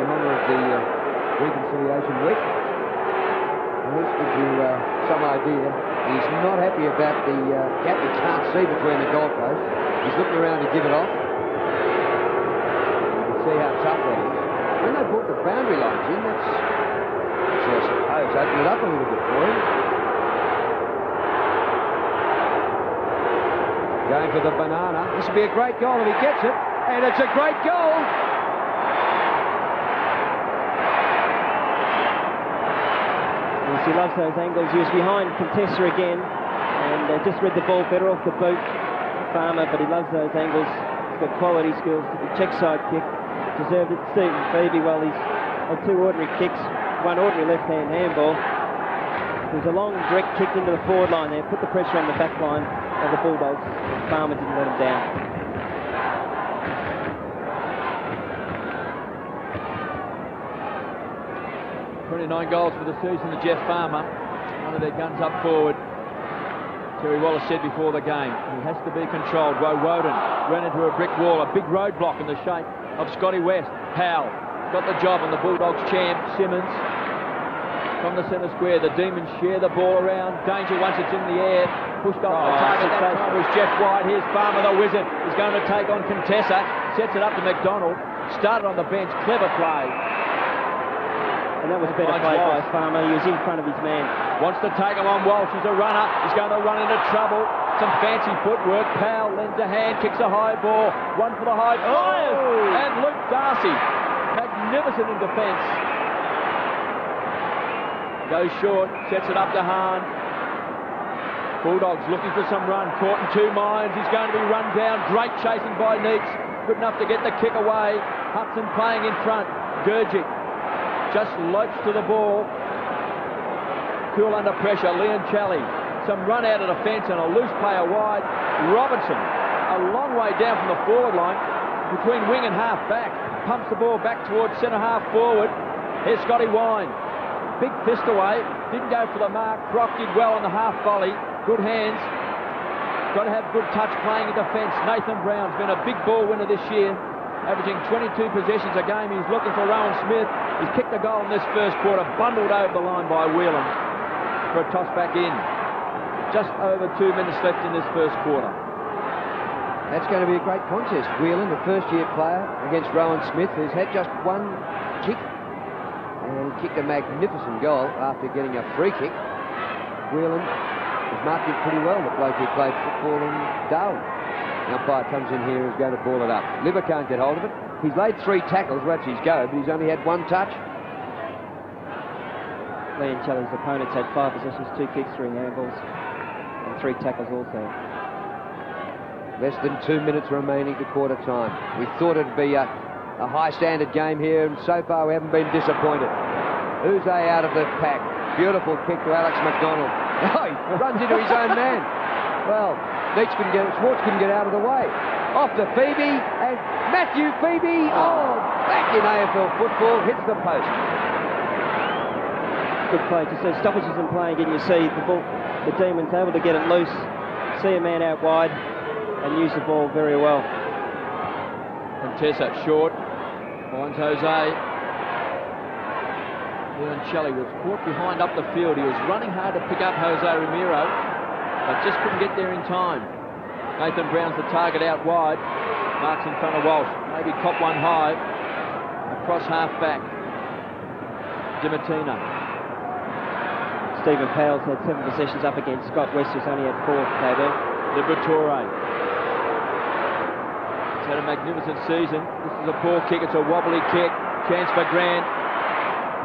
in honour of the reconciliation week. And this gives you some idea. He's not happy about the gap he can't see between the goalposts. He's looking around to give it off. See how tough that is. When they brought the boundary lines in, that's, I suppose, opened it up a little bit for him. Going for the banana. This will be a great goal if he gets it. And it's a great goal. Yes, he loves those angles. He was behind Contessa again and just read the ball better off the boot, Farmer, but he loves those angles. He's got quality skills. The check side kick. Deserved it. Stephen Phoebe, well, he's had 2 ordinary kicks, 1 ordinary left-hand handball. There's a long direct kick into the forward line there, put the pressure on the back line of the Bulldogs. Farmer didn't let him down. 29 goals for the season to Jeff Farmer. One of their guns up forward. Terry Wallace said before the game, he has to be controlled. Woden ran into a brick wall, a big roadblock in the shape of Scotty West. Powell got the job on the Bulldogs champ, Simmons. From the centre square, the Demons share the ball around. Danger once it's in the air. Pushed off the target. That time was Jeff White. Here's Farmer, the wizard. He's going to take on Contessa. Sets it up to McDonald. Started on the bench. Clever play. And that was better play by Farmer. He was in front of his man. Wants to take him on Walsh. He's a runner. He's going to run into trouble. Some fancy footwork. Powell lends a hand, kicks a high ball. One for the high flyers. And Luke Darcy, magnificent in defence. Goes short, sets it up to Hahn. Bulldogs looking for some run. Caught in two minds. He's going to be run down. Great chasing by Neitz. Good enough to get the kick away. Hudson playing in front. Gurgic just lopes to the ball. Cool under pressure. Leon Challey. Some run out of the fence and a loose player wide. Robertson, a long way down from the forward line, between wing and half back. Pumps the ball back towards centre half forward. Here's Scotty Wine. Big fist away. Didn't go for the mark. Brock did well on the half volley. Good hands. Got to have good touch playing in defence. Nathan Brown's been a big ball winner this year, averaging 22 possessions a game. He's looking for Rowan Smith. He's kicked a goal in this first quarter, bundled over the line by Whelan for a toss back in. Just over 2 minutes left in this first quarter. That's going to be a great contest. Whelan, the first-year player, against Rowan Smith, who's had just one kick and kicked a magnificent goal after getting a free kick. Whelan has marked it pretty well, the bloke who played football in Darwin. The umpire comes in here and is going to ball it up. Libba can't get hold of it. He's laid 3 tackles, watch his go, but he's only had 1 touch. Leon Challey's opponents had 5 possessions, 2 kicks, 3 handballs, and 3 tackles also. Less than 2 minutes remaining to quarter time. We thought it'd be a high standard game here, and so far we haven't been disappointed. Uze out of the pack. Beautiful kick to Alex McDonald. Oh, he runs into his own man. Well, Schwartz couldn't get out of the way. Off to Phoebe, and Matthew Phoebe, back in AFL football, hits the post. Good play. Just see stoppages in play again. You see the Demons able to get it loose, see a man out wide, and use the ball very well. Contessa short, finds Jose. Leon Challey was caught behind up the field. He was running hard to pick up Jose Ramiro, but just couldn't get there in time. Nathan Brown's the target out wide. Marks in front of Walsh. Maybe cop one high. Across half back. Dimatina. Stephen Powell's had 7 possessions up against Scott West, who's only had 4 KB. Liberatore. He's had a magnificent season. This is a poor kick. It's a wobbly kick. Chance for Grant.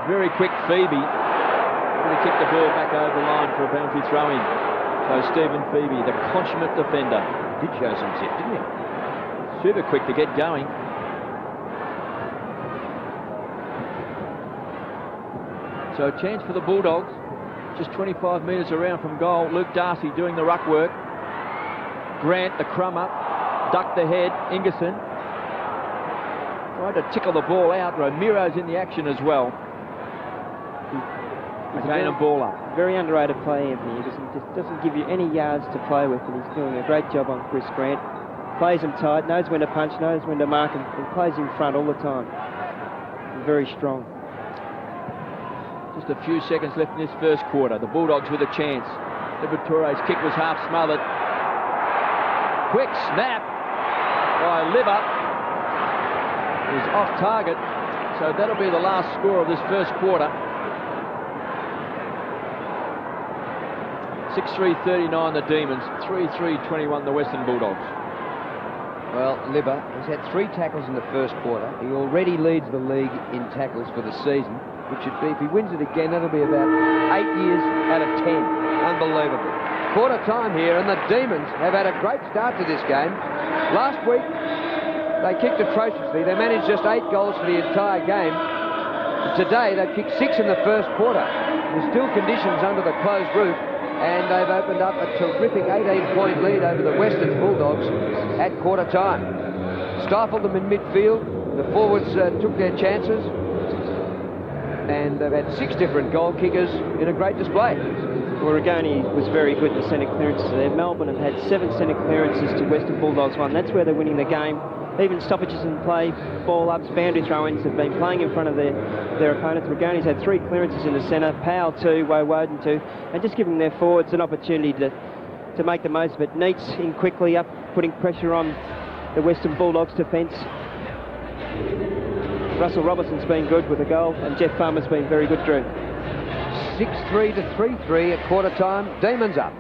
Very quick Phoebe. Going to kick the ball back over the line for a boundary throw-in. So Stephen Phoebe, the consummate defender, did show some zip, didn't he? Super quick to get going. So a chance for the Bulldogs. Just 25 metres around from goal. Luke Darcy doing the ruck work. Grant, the crumb up. Ducked the head. Ingerson tried to tickle the ball out. Ramiro's in the action as well. Again, a ball up. Very underrated play, Anthony. He just doesn't give you any yards to play with, and he's doing a great job on Chris Grant. Plays him tight, knows when to punch, knows when to mark, and plays in front all the time. Very strong. Just a few seconds left in this first quarter. The Bulldogs with a chance. Liberatore's kick was half smothered. Quick snap by Libba. It was off target, so that'll be the last score of this first quarter. 6-3-39 the Demons, 3-3-21 the Western Bulldogs. Well, Libba has had 3 tackles in the first quarter. He already leads the league in tackles for the season, which should be, if he wins it again, that'll be about 8 years out of 10. Unbelievable. Quarter time here, and the Demons have had a great start to this game. Last week, they kicked atrociously. They managed just 8 goals for the entire game. Today, they've kicked 6 in the first quarter. There's still conditions under the closed roof, and they've opened up a terrific 18-point lead over the Western Bulldogs at quarter time. Stifled them in midfield. The forwards took their chances. and they've had 6 different goal kickers in a great display. Well, Rigoni was very good in the centre clearances there. Melbourne have had 7 centre clearances to Western Bulldogs 1. That's where they're winning the game. Even stoppages in play, ball-ups, boundary throw-ins have been playing in front of their opponents. Rigoni's had 3 clearances in the centre, Powell 2, Woden 2, and just giving their forwards an opportunity to make the most of it. Neats in quickly up, putting pressure on the Western Bulldogs defence. Russell Robertson's been good with a goal, and Jeff Farmer's been very good, Drew. 6-3 to 3-3 at quarter time. Demons up.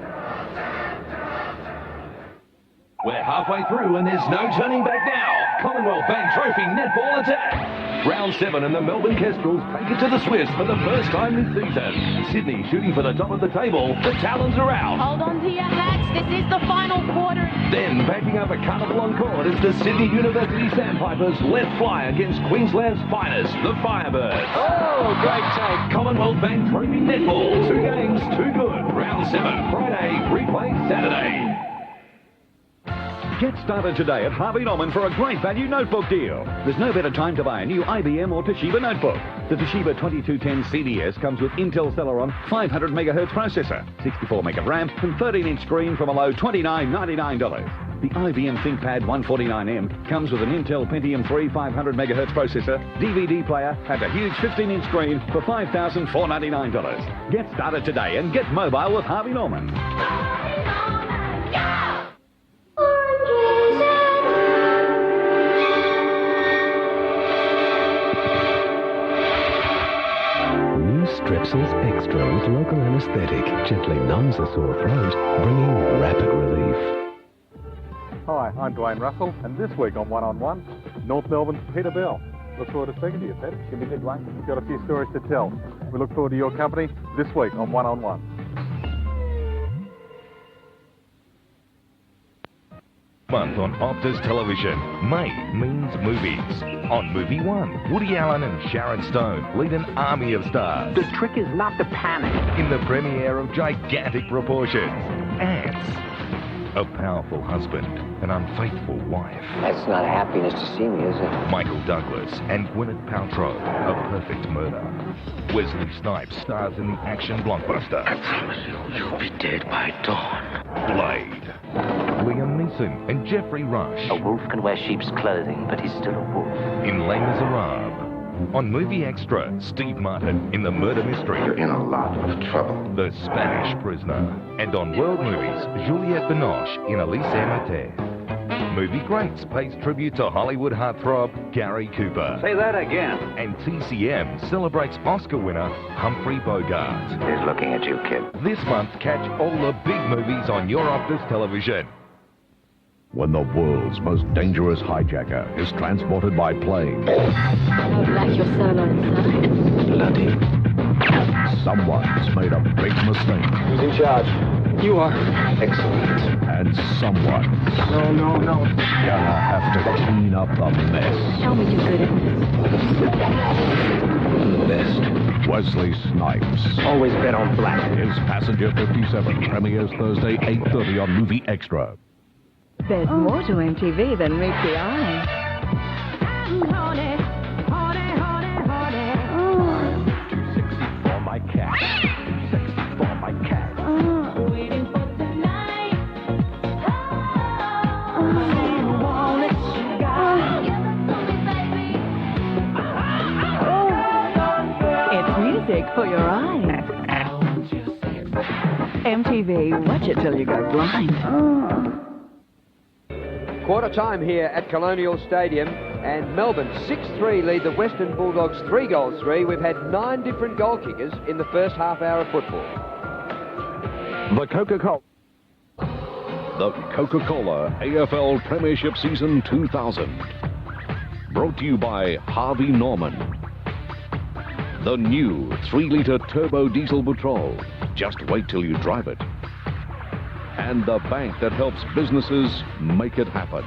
We're halfway through and there's no turning back now. Commonwealth Bank Trophy netball attack. Round 7 and the Melbourne Kestrels take it to the Swiss for the first time this season. Sydney shooting for the top of the table. The Talons are out. Hold on to your hats. This is the final quarter. Then backing up a carnival on court is the Sydney University Sandpipers let fly against Queensland's finest, the Firebirds. Oh, great take. Commonwealth Bank Trophy netball. 2 games, 2 good. Round 7, Friday, replay Saturday. Get started today at Harvey Norman for a great value notebook deal. There's no better time to buy a new IBM or Toshiba notebook. The Toshiba 2210 CDS comes with Intel Celeron 500 MHz processor, 64 meg of RAM, and 13-inch screen from a low $29.99. The IBM ThinkPad 149M comes with an Intel Pentium 3 500 MHz processor, DVD player, and a huge 15-inch screen for $5,499. Get started today and get mobile with Harvey Norman. Strepsils Extra with local anaesthetic gently numbs a sore throat, bringing rapid relief. Hi, I'm Dwayne Russell, and this week on One on One, North Melbourne's Peter Bell. Look forward to speaking to you, Peter. Give me a Dwayne. We've got a few stories to tell. We look forward to your company this week on One on One. Month on Optus Television. May means movies. On Movie 1, Woody Allen and Sharon Stone lead an army of stars. The trick is not to panic. In the premiere of gigantic proportions. Ants. A powerful husband, an unfaithful wife. That's not happiness to see me, is it? Michael Douglas and Gwyneth Paltrow, A Perfect Murder. Wesley Snipes stars in the action blockbuster. I promise you'll be dead by dawn. Blade. Liam Neeson and Jeffrey Rush. A wolf can wear sheep's clothing, but he's still a wolf. In Les Miserables. On Movie Extra, Steve Martin in The Murder Mystery. You're in a lot of trouble. The Spanish Prisoner. And on World Movies, Juliette Binoche in Elise Mater. Movie Greats pays tribute to Hollywood heartthrob Gary Cooper. Say that again. And TCM celebrates Oscar winner Humphrey Bogart. He's looking at you, kid. This month, catch all the big movies on your Optus Television. When the world's most dangerous hijacker is transported by plane, How black your son on inside. bloody, someone's made a big mistake. Who's in charge? You are. Excellent. And someone No. gonna have to clean up the mess. Tell me you're good at this. The best. Wesley Snipes. Always bet on black. His Passenger 57 premieres Thursday, 8:30 on Movie Extra. There's more to MTV than meets the eye. Too sexy for my cat. Too sexy for my cat. Waiting for tonight. It's music for your eyes. MTV, watch it till you go blind. Quarter time here at Colonial Stadium, and Melbourne 6-3 lead the Western Bulldogs 3-3. We've had 9 different goal kickers in the first half hour of football. The Coca-Cola AFL Premiership Season 2000. Brought to you by Harvey Norman. The new 3-litre turbo diesel patrol. Just wait till you drive it. And the bank that helps businesses make it happen.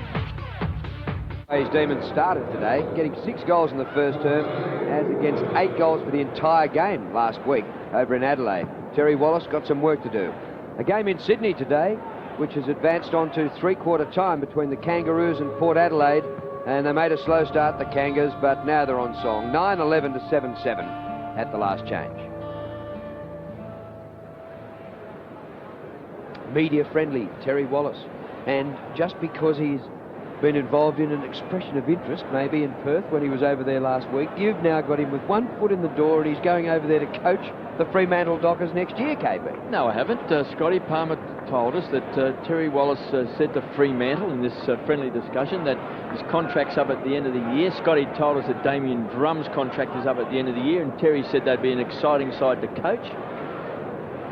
His Demons started today, getting 6 goals in the first term, as against 8 goals for the entire game last week over in Adelaide. Terry Wallace got some work to do. A game in Sydney today, which has advanced on to 3/4 time between the Kangaroos and Port Adelaide, and they made a slow start, the Kangas, but now they're on song. 9-11 to 7-7. at the last change. Media-friendly, Terry Wallace. And just because he's been involved in an expression of interest, maybe in Perth when he was over there last week, you've now got him with one foot in the door and he's going over there to coach the Fremantle Dockers next year, KB. No, I haven't. Scotty Palmer told us that Terry Wallace said to Fremantle in this friendly discussion that his contract's up at the end of the year. Scotty told us that Damien Drum's contract is up at the end of the year, and Terry said they'd be an exciting side to coach.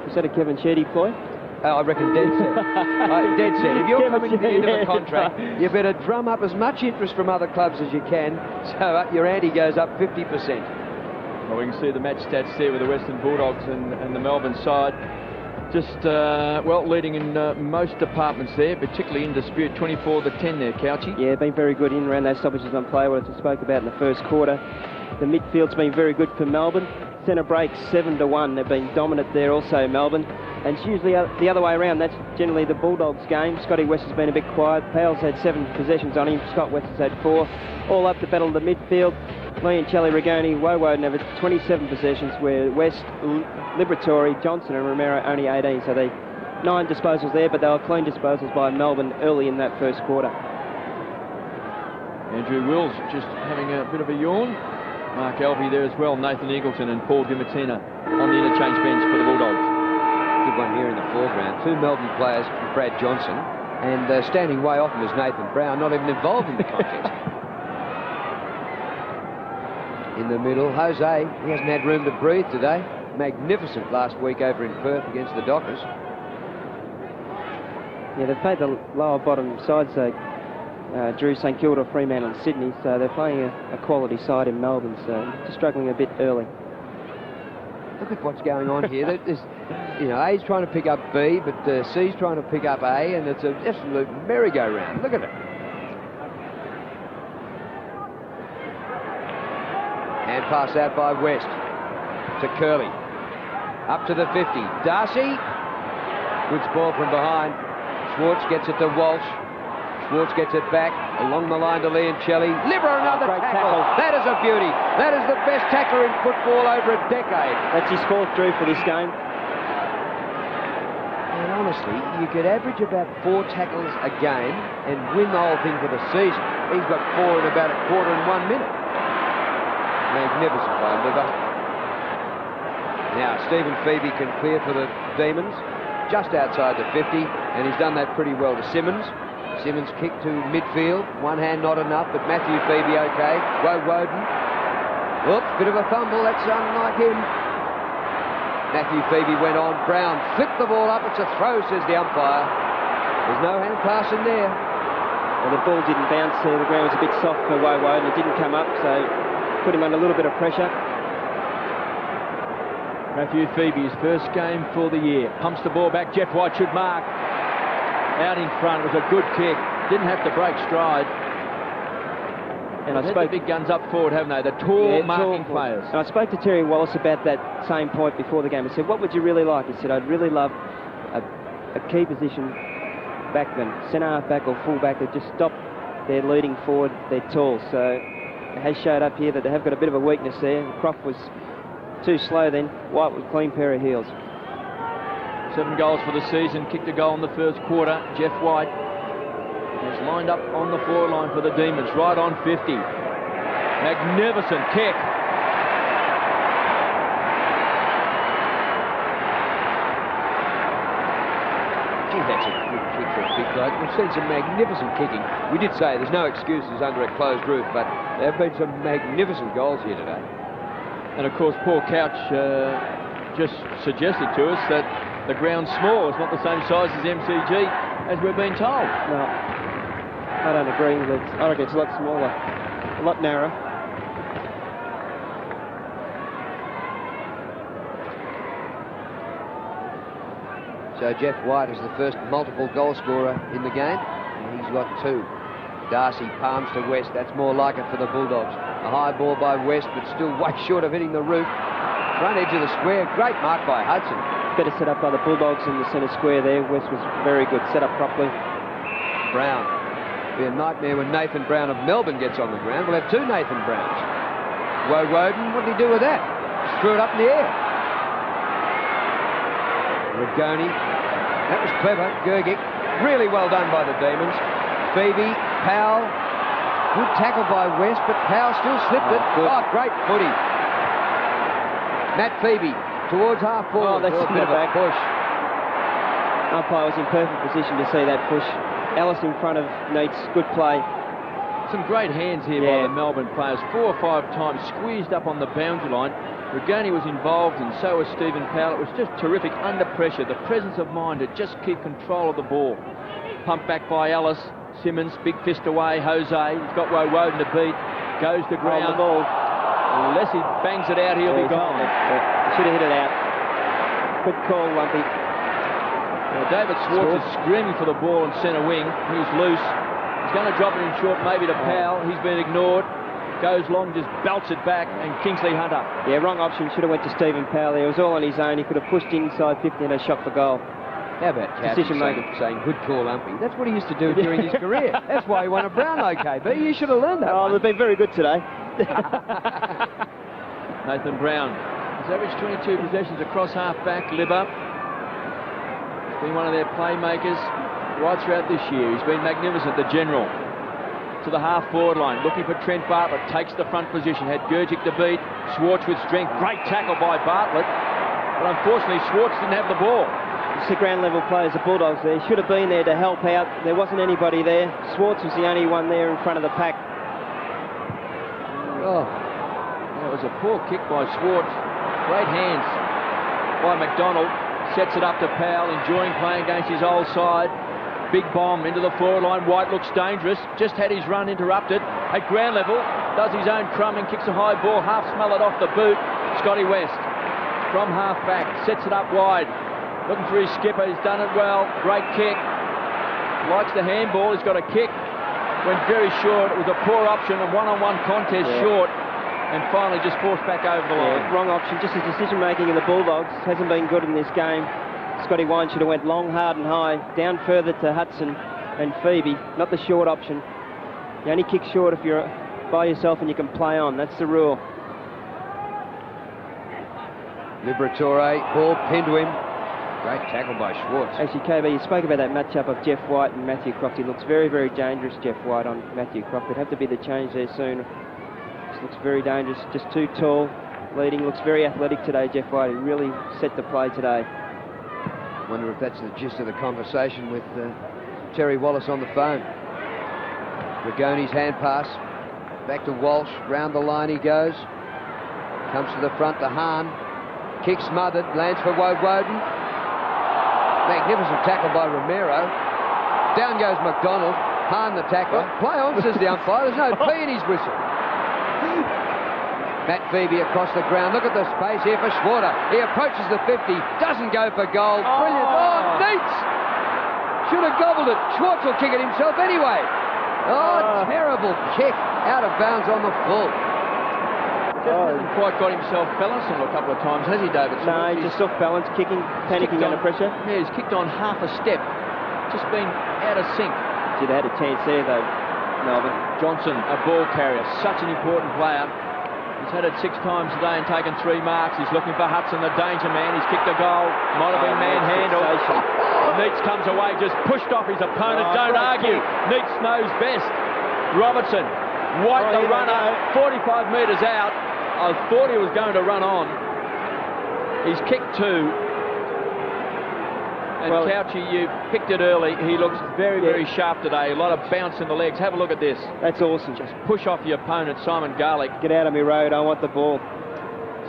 Is that a Kevin Shetty ploy? I reckon dead set. Dead set. If you're coming to the end of a contract, you better drum up as much interest from other clubs as you can, so your ante goes up 50%. Well, we can see the match stats there with the Western Bulldogs and the Melbourne side. Just, well, leading in most departments there, particularly in dispute, 24-10 there, Couchy. Yeah, been very good in around those stoppages on play, what I spoke about in the first quarter. The midfield's been very good for Melbourne. Centre break 7-1. They've been dominant there also, Melbourne. And it's usually the other way around. That's generally the Bulldogs game. Scotty West has been a bit quiet. Pales had 7 possessions on him. Scott West has had 4. All up to battle the midfield. Lee and Charlie Rigoni, Woden have 27 possessions, where West, Liberatore, Johnson and Romero only 18. So they 9 disposals there, but they were clean disposals by Melbourne early in that first quarter. Andrew Wills just having a bit of a yawn. Mark Alvey there as well. Nathan Eagleton and Paul Dimatina on the interchange bench for the Bulldogs. Good one here in the foreground. 2 Melbourne players, Brad Johnson, and standing way off him is Nathan Brown, not even involved in the contest. In the middle, Jose, he hasn't had room to breathe today. Magnificent last week over in Perth against the Dockers. Yeah, they've played the lower bottom sides, Drew, St Kilda, Fremantle and Sydney, so they're playing a quality side in Melbourne, so just struggling a bit early. Look at what's going on here. There's, you know, A's trying to pick up B, but C's trying to pick up A, and it's an absolute merry-go-round. Look at it. Hand pass out by West to Curley. Up to the 50. Darcy. Good ball from behind. Schwartz gets it to Walsh. Schwartz gets it back along the line to Leoncelli. Libero, another tackle. That is a beauty. That is the best tackler in football over a decade. That's his 4th, Drew, for this game. And honestly, you could average about 4 tackles a game and win the whole thing for the season. He's got 4 in about a quarter in 1 minute. Magnificent by Liver. Now Stephen Phoebe can clear for the Demons just outside the 50, and he's done that pretty well to Simmons. Simmons kick to midfield. One hand not enough, but Matthew Phoebe okay. Woden. Oops, bit of a fumble. That's unlike him. Matthew Phoebe went on. Brown flipped the ball up. It's a throw, says the umpire. There's no hand pass in there. Well, the ball didn't bounce there. The ground was a bit soft for Woden. It didn't come up, so put him under a little bit of pressure. Matthew Phoebe's first game for the year. Pumps the ball back. Jeff White should mark. Out in front. It was a good kick. Didn't have to break stride. And I spoke the big guns up forward, haven't they? The tall marking players. And I spoke to Terry Wallace about that same point before the game. I said, what would you really like? He said, I'd really love a key position backman, centre half back or full back that just stop their leading forward. They're tall. So it has showed up here that they have got a bit of a weakness there. Croft was too slow then. White was a clean pair of heels. 7 goals for the season. Kicked a goal in the first quarter. Jeff White is lined up on the forward line for the Demons, right on 50. Magnificent kick. Gee, that's a good kick for a big bloke. We've seen some magnificent kicking. We did say there's no excuses under a closed roof, but there have been some magnificent goals here today. And of course, Paul Couch just suggested to us that the ground's small. It's not the same size as MCG, as we've been told. No, I don't agree. I reckon it's a lot smaller, a lot narrower. So Jeff White is the first multiple goal scorer in the game, and he's got 2. Darcy palms to West. That's more like it for the Bulldogs. A high ball by West, but still way short of hitting the roof. Front edge of the square. Great mark by Hudson. Better set up by the Bulldogs in the centre square there. West was very good, set up properly. Brown. Be a nightmare when Nathan Brown of Melbourne gets on the ground. We'll have 2 Nathan Browns. Woden, what did he do with that? threw it up in the air. Rigoni. That was clever. Gergic. Really well done by the Demons. Phoebe, Powell. Good tackle by West, but Powell still slipped it. Oh, great footy. Matt Phoebe towards half forward. Oh, that's a bit of a back push. Umpire was in perfect position to see that push. Ellis in front of Neates. Good play. Some great hands here by the Melbourne players. 4 or 5 times squeezed up on the boundary line. Rigoni was involved and so was Stephen Powell. It was just terrific under pressure. The presence of mind to just keep control of the ball. Pumped back by Ellis. Simmons, big fist away. Jose, he's got Woden to beat. Goes to ground. The ball. Unless he bangs it out, he'll be gone. Should have hit it out. Good call, Lumpy. David Schwartz is screaming for the ball in centre wing. He's loose. He's going to drop it in short, maybe to Powell. He's been ignored. Goes long, just belts it back, and Kingsley Hunter. Yeah, wrong option. Should have went to Stephen Powell there. It was all on his own. He could have pushed inside 50 and a shot for goal. How about decision making? Saying good call, Lumpy. That's what he used to do during his career. That's why he won a Brownlow, KB. You should have learned that. Oh, they've been very good today. Nathan Brown. He's averaged 22 possessions across half-back, Libba. He's been one of their playmakers right throughout this year. He's been magnificent, the general. To the half-forward line, looking for Trent Bartlett. Takes the front position, had Gergic to beat. Schwartz with strength. Great tackle by Bartlett. But unfortunately, Schwartz didn't have the ball. It's the ground level players, the Bulldogs there. Should have been there to help out. There wasn't anybody there. Schwartz was the only one there in front of the pack. Oh, that was a poor kick by Schwartz. Great hands by McDonald. Sets it up to Powell, enjoying playing against his old side. Big bomb into the forward line. White looks dangerous. Just had his run interrupted. At ground level, does his own crumbing, kicks a high ball, half smell it off the boot. Scotty West from half back, sets it up wide. Looking for his skipper, he's done it well. Great kick. Likes the handball, he's got a kick. Went very short, it was a poor option, a one-on-one contest short. And finally just forced back over the line. Wrong option, just his decision making in the Bulldogs hasn't been good in this game. Scotty Wine should have went long, hard and high, down further to Hudson and Phoebe, not the short option. You only kick short if you're by yourself and you can play on, that's the rule. Liberatore, ball pinned to him. Great tackle by Schwartz. Actually, KB, you spoke about that matchup of Jeff White and Matthew Croft. He looks very, very dangerous, Jeff White, on Matthew Croft. There'd have to be the change there soon. This looks very dangerous, just too tall. Leading, looks very athletic today, Jeff White. He really set the play today. Wonder if that's the gist of the conversation with Terry Wallace on the phone. Rigoni's hand pass. Back to Walsh. Round the line he goes. Comes to the front to Hahn. Kick smothered. Lands for Woden. Magnificent tackle by Romero. Down goes McDonald. Hahn the tackler. Play on, says the umpire. There's no P in his whistle. Matt Phoebe across the ground. Look at the space here for Schwarter. He approaches the 50. Doesn't go for goal. Brilliant. Oh, Neates! Should have gobbled it. Schwartz will kick it himself anyway. Oh, terrible kick. Out of bounds on the full. Just hasn't quite got himself balanced on a couple of times, has he, David? No, he's just off balance, kicking, panicking under pressure. Yeah, he's kicked on half a step. Just been out of sync. Should have had a chance there, though, Melbourne. Johnson, a ball carrier, such an important player. He's had it 6 times today and taken 3 marks. He's looking for Hudson, the danger man. He's kicked a goal. Might have been manhandled. Neates comes away, just pushed off his opponent. Don't argue. Neates knows best. Robertson, White the runner, 45 metres out. I thought he was going to run on. He's kicked 2. And Couchy, you picked it early. He looks very, very sharp today. A lot of bounce in the legs. Have a look at this. That's awesome. Just push off your opponent, Simon Garlick. Get out of me road. I want the ball.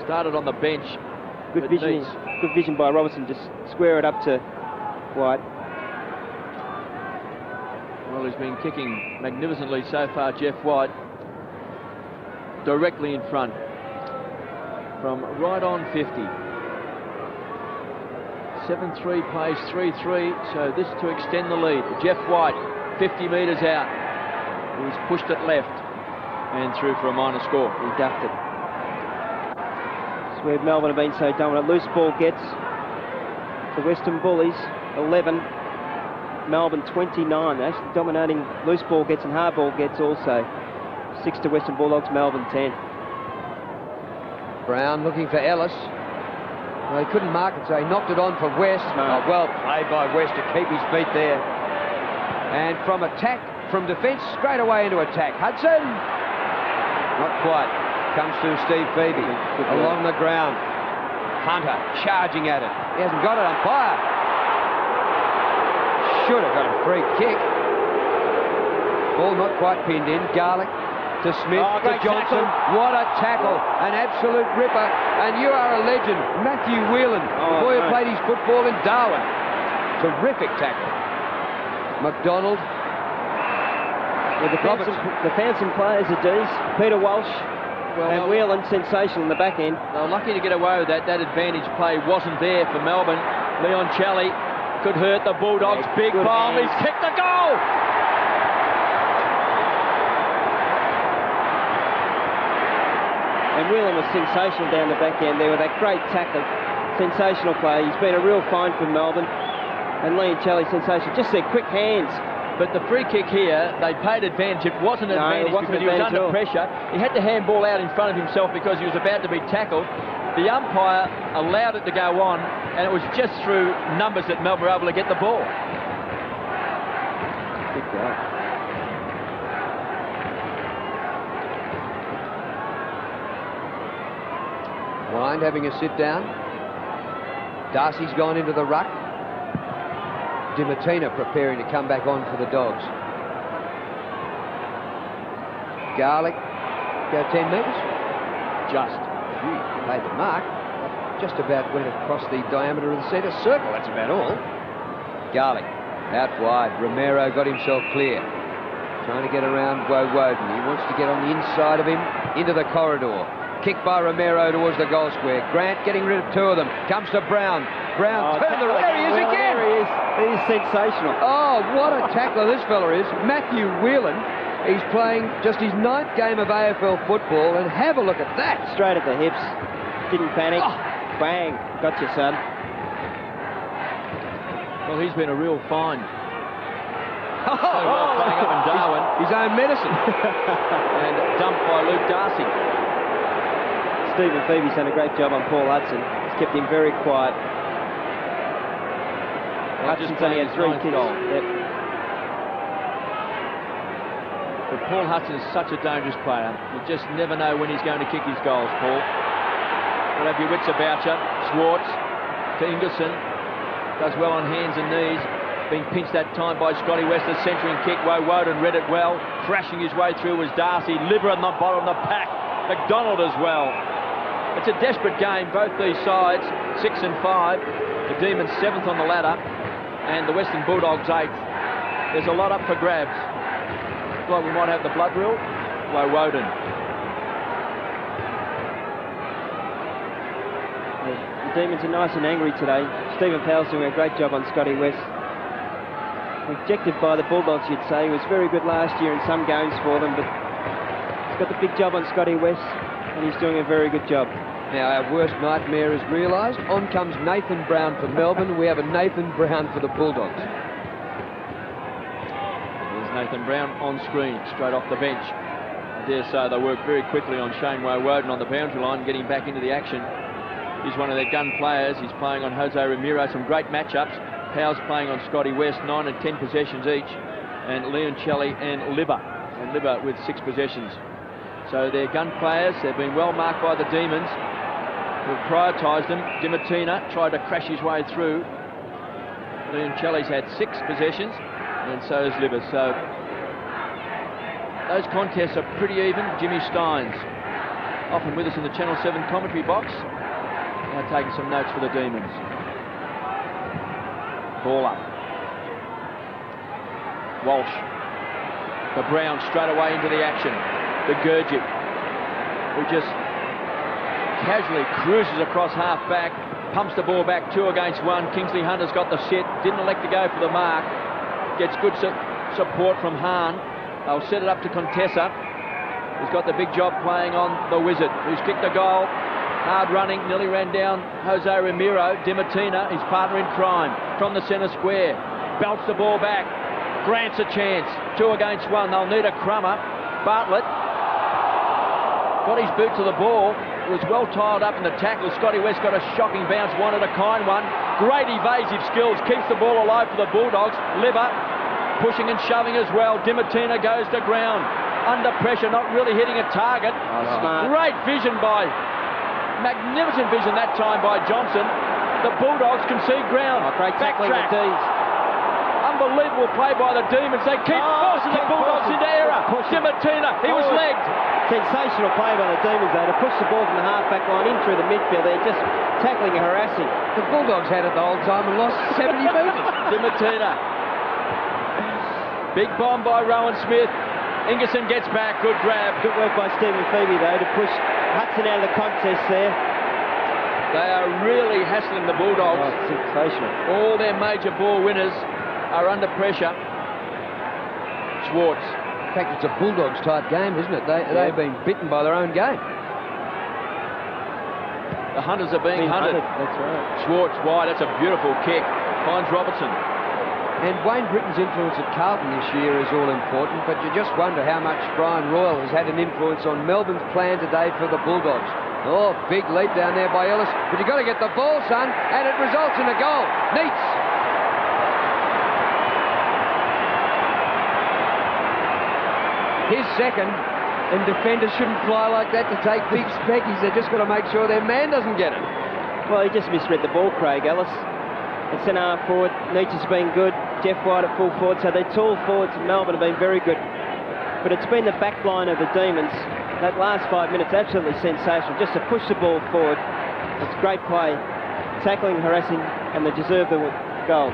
Started on the bench. Good vision. Good vision by Robertson. Just square it up to White. Well, he's been kicking magnificently so far, Jeff White. Directly in front. From right on 50. 7-3 plays 3-3, so this to extend the lead. Jeff White, 50 metres out. He's pushed it left and through for a minor score. He ducked it. That's where Melbourne have been so dominant. Loose ball gets the Western Bullies 11, Melbourne 29. They're actually dominating loose ball gets and hard ball gets also. 6 to Western Bulldogs, Melbourne 10. Brown looking for Ellis. Well, he couldn't mark it, so he knocked it on for West. Oh, well played by West to keep his feet there. And from attack, from defence, straight away into attack. Hudson! Not quite. Comes to Steve Phoebe. Along the ground. Hunter charging at it. He hasn't got it, umpire. Should have got a free kick. Ball not quite pinned in. Garlic to Smith, to Johnson. Tackle. What a tackle. An absolute ripper. And you are a legend. Matthew Whelan. The boy who played his football in Darwin. Terrific tackle. McDonald. Yeah, they found some players at D's. Peter Walsh and Whelan, sensational in the back end. They were lucky to get away with that. That advantage play wasn't there for Melbourne. Leon Challey could hurt the Bulldogs. Big bomb. He's kicked the goal. And Whelan was sensational down the back end there with that great tackle. Sensational play. He's been a real find for Melbourne. And Leon Challey, sensational. Just their quick hands. But the free kick here, they paid advantage. It wasn't an advantage because he was under pressure. He had to handball out in front of himself because he was about to be tackled. The umpire allowed it to go on, and it was just through numbers that Melbourne were able to get the ball. Good goal. Wind having a sit down. Darcy's gone into the ruck. Dimatina preparing to come back on for the Dogs. Garlic, go 10 metres. Just. Played the mark. Just about went across the diameter of the centre circle. That's about all. Garlic, out wide. Romero got himself clear. Trying to get around Woden. He wants to get on the inside of him into the corridor. Kick by Romero towards the goal square. Grant getting rid of two of them. Comes to Brown. Brown turned the... There he is again! There he is. He's sensational. Oh, what a tackler this fella is. Matthew Whelan. He's playing just his 9th game of AFL football, and have a look at that. Straight at the hips. Didn't panic. Oh. Bang. Got you, son. Well, he's been a real find. Playing up in Darwin. His own medicine. And dumped by Luke Darcy. Stephen Phoebe's done a great job on Paul Hudson. He's kept him very quiet. Hudson's only had 3 kicks. Yep. But Paul Hudson is such a dangerous player. You just never know when he's going to kick his goals, Paul. You'll have your wits about you. Schwartz to Ingerson. Does well on hands and knees. Being pinched that time by Scotty West. The centering kick. Woden read it well. Crashing his way through was Darcy. Liver on the bottom of the pack. McDonald as well. It's a desperate game, both these sides, 6 and 5. The Demons 7th on the ladder, and the Western Bulldogs 8th. There's a lot up for grabs. Looks like we might have the blood rule. Woden. The Demons are nice and angry today. Stephen Powell's doing a great job on Scotty West. Rejected by the Bulldogs, you'd say. He was very good last year in some games for them, but he's got the big job on Scotty West, and he's doing a very good job. Now our worst nightmare is realised. On comes Nathan Brown for Melbourne. We have a Nathan Brown for the Bulldogs. There's Nathan Brown on screen, straight off the bench. I dare say they work very quickly on Shane Woden on the boundary line, getting back into the action. He's one of their gun players. He's playing on Jose Ramiro. Some great matchups. Powell's playing on Scotty West, 9 and 10 possessions each. And Leon Challey and Liver. And Liver with 6 possessions. So they're gun players. They've been well marked by the Demons, who've prioritised them. Dimatina tried to crash his way through. Leon Challey's had 6 possessions, and so has Liver. So those contests are pretty even. Jimmy Steins, often with us in the Channel 7 commentary box, now taking some notes for the Demons. Ball up. Walsh. The Brown straight away into the action. The Gurgic, who just casually cruises across half back, pumps the ball back 2 against 1. Kingsley Hunter's got the set, didn't elect to go for the mark. Gets good support from Hahn. They'll set it up to Contessa. He's got the big job playing on the Wizard, who's kicked a goal. Hard running, nearly ran down Jose Ramiro. Dimatina, his partner in crime, from the centre square. Belts the ball back. Grant's a chance. 2 against 1. They'll need a crummer. Bartlett got his boot to the ball. It was well tiled up in the tackle. Scotty West got a shocking bounce, wanted a kind one. Great evasive skills, keeps the ball alive for the Bulldogs. Liver pushing and shoving as well. Dimatina goes to ground. Under pressure, not really hitting a target. Smart. Great vision magnificent vision that time by Johnson. The Bulldogs concede ground. Great tackling Backtrack. the D's. Unbelievable play by the Demons. They keep forcing the Bulldogs into error. Dimatina, he was legged. Sensational play by the Demons though to push the ball from the half-back line in through the midfield. They're just tackling and harassing. The Bulldogs had it the whole time and lost 70 metres. Dimatina. Big bomb by Rowan Smith. Ingerson gets back. Good grab. Good work by Stephen Phoebe though to push Hudson out of the contest there. They are really hassling the Bulldogs. Sensational. All their major ball winners are under pressure. Schwartz. In fact, it's a Bulldogs type game, isn't it? They've been bitten by their own game. The Hunters are being hunted. That's right. Schwartz wide. That's a beautiful kick. Finds Robertson. And Wayne Britton's influence at Carlton this year is all important, but you just wonder how much Brian Royal has had an influence on Melbourne's plan today for the Bulldogs. Oh, big lead down there by Ellis, but you've got to get the ball, son, and it results in a goal. Neats. His second, and defenders shouldn't fly like that to take big speckies. They're just got to make sure their man doesn't get it. Well, he just misread the ball, Craig Ellis. At centre half forward, Nietzsche's been good. Jeff White at full forward, so their tall forwards in Melbourne have been very good. But it's been the back line of the Demons. That last 5 minutes, absolutely sensational. Just to push the ball forward. It's great play. Tackling, harassing, and they deserve the goal.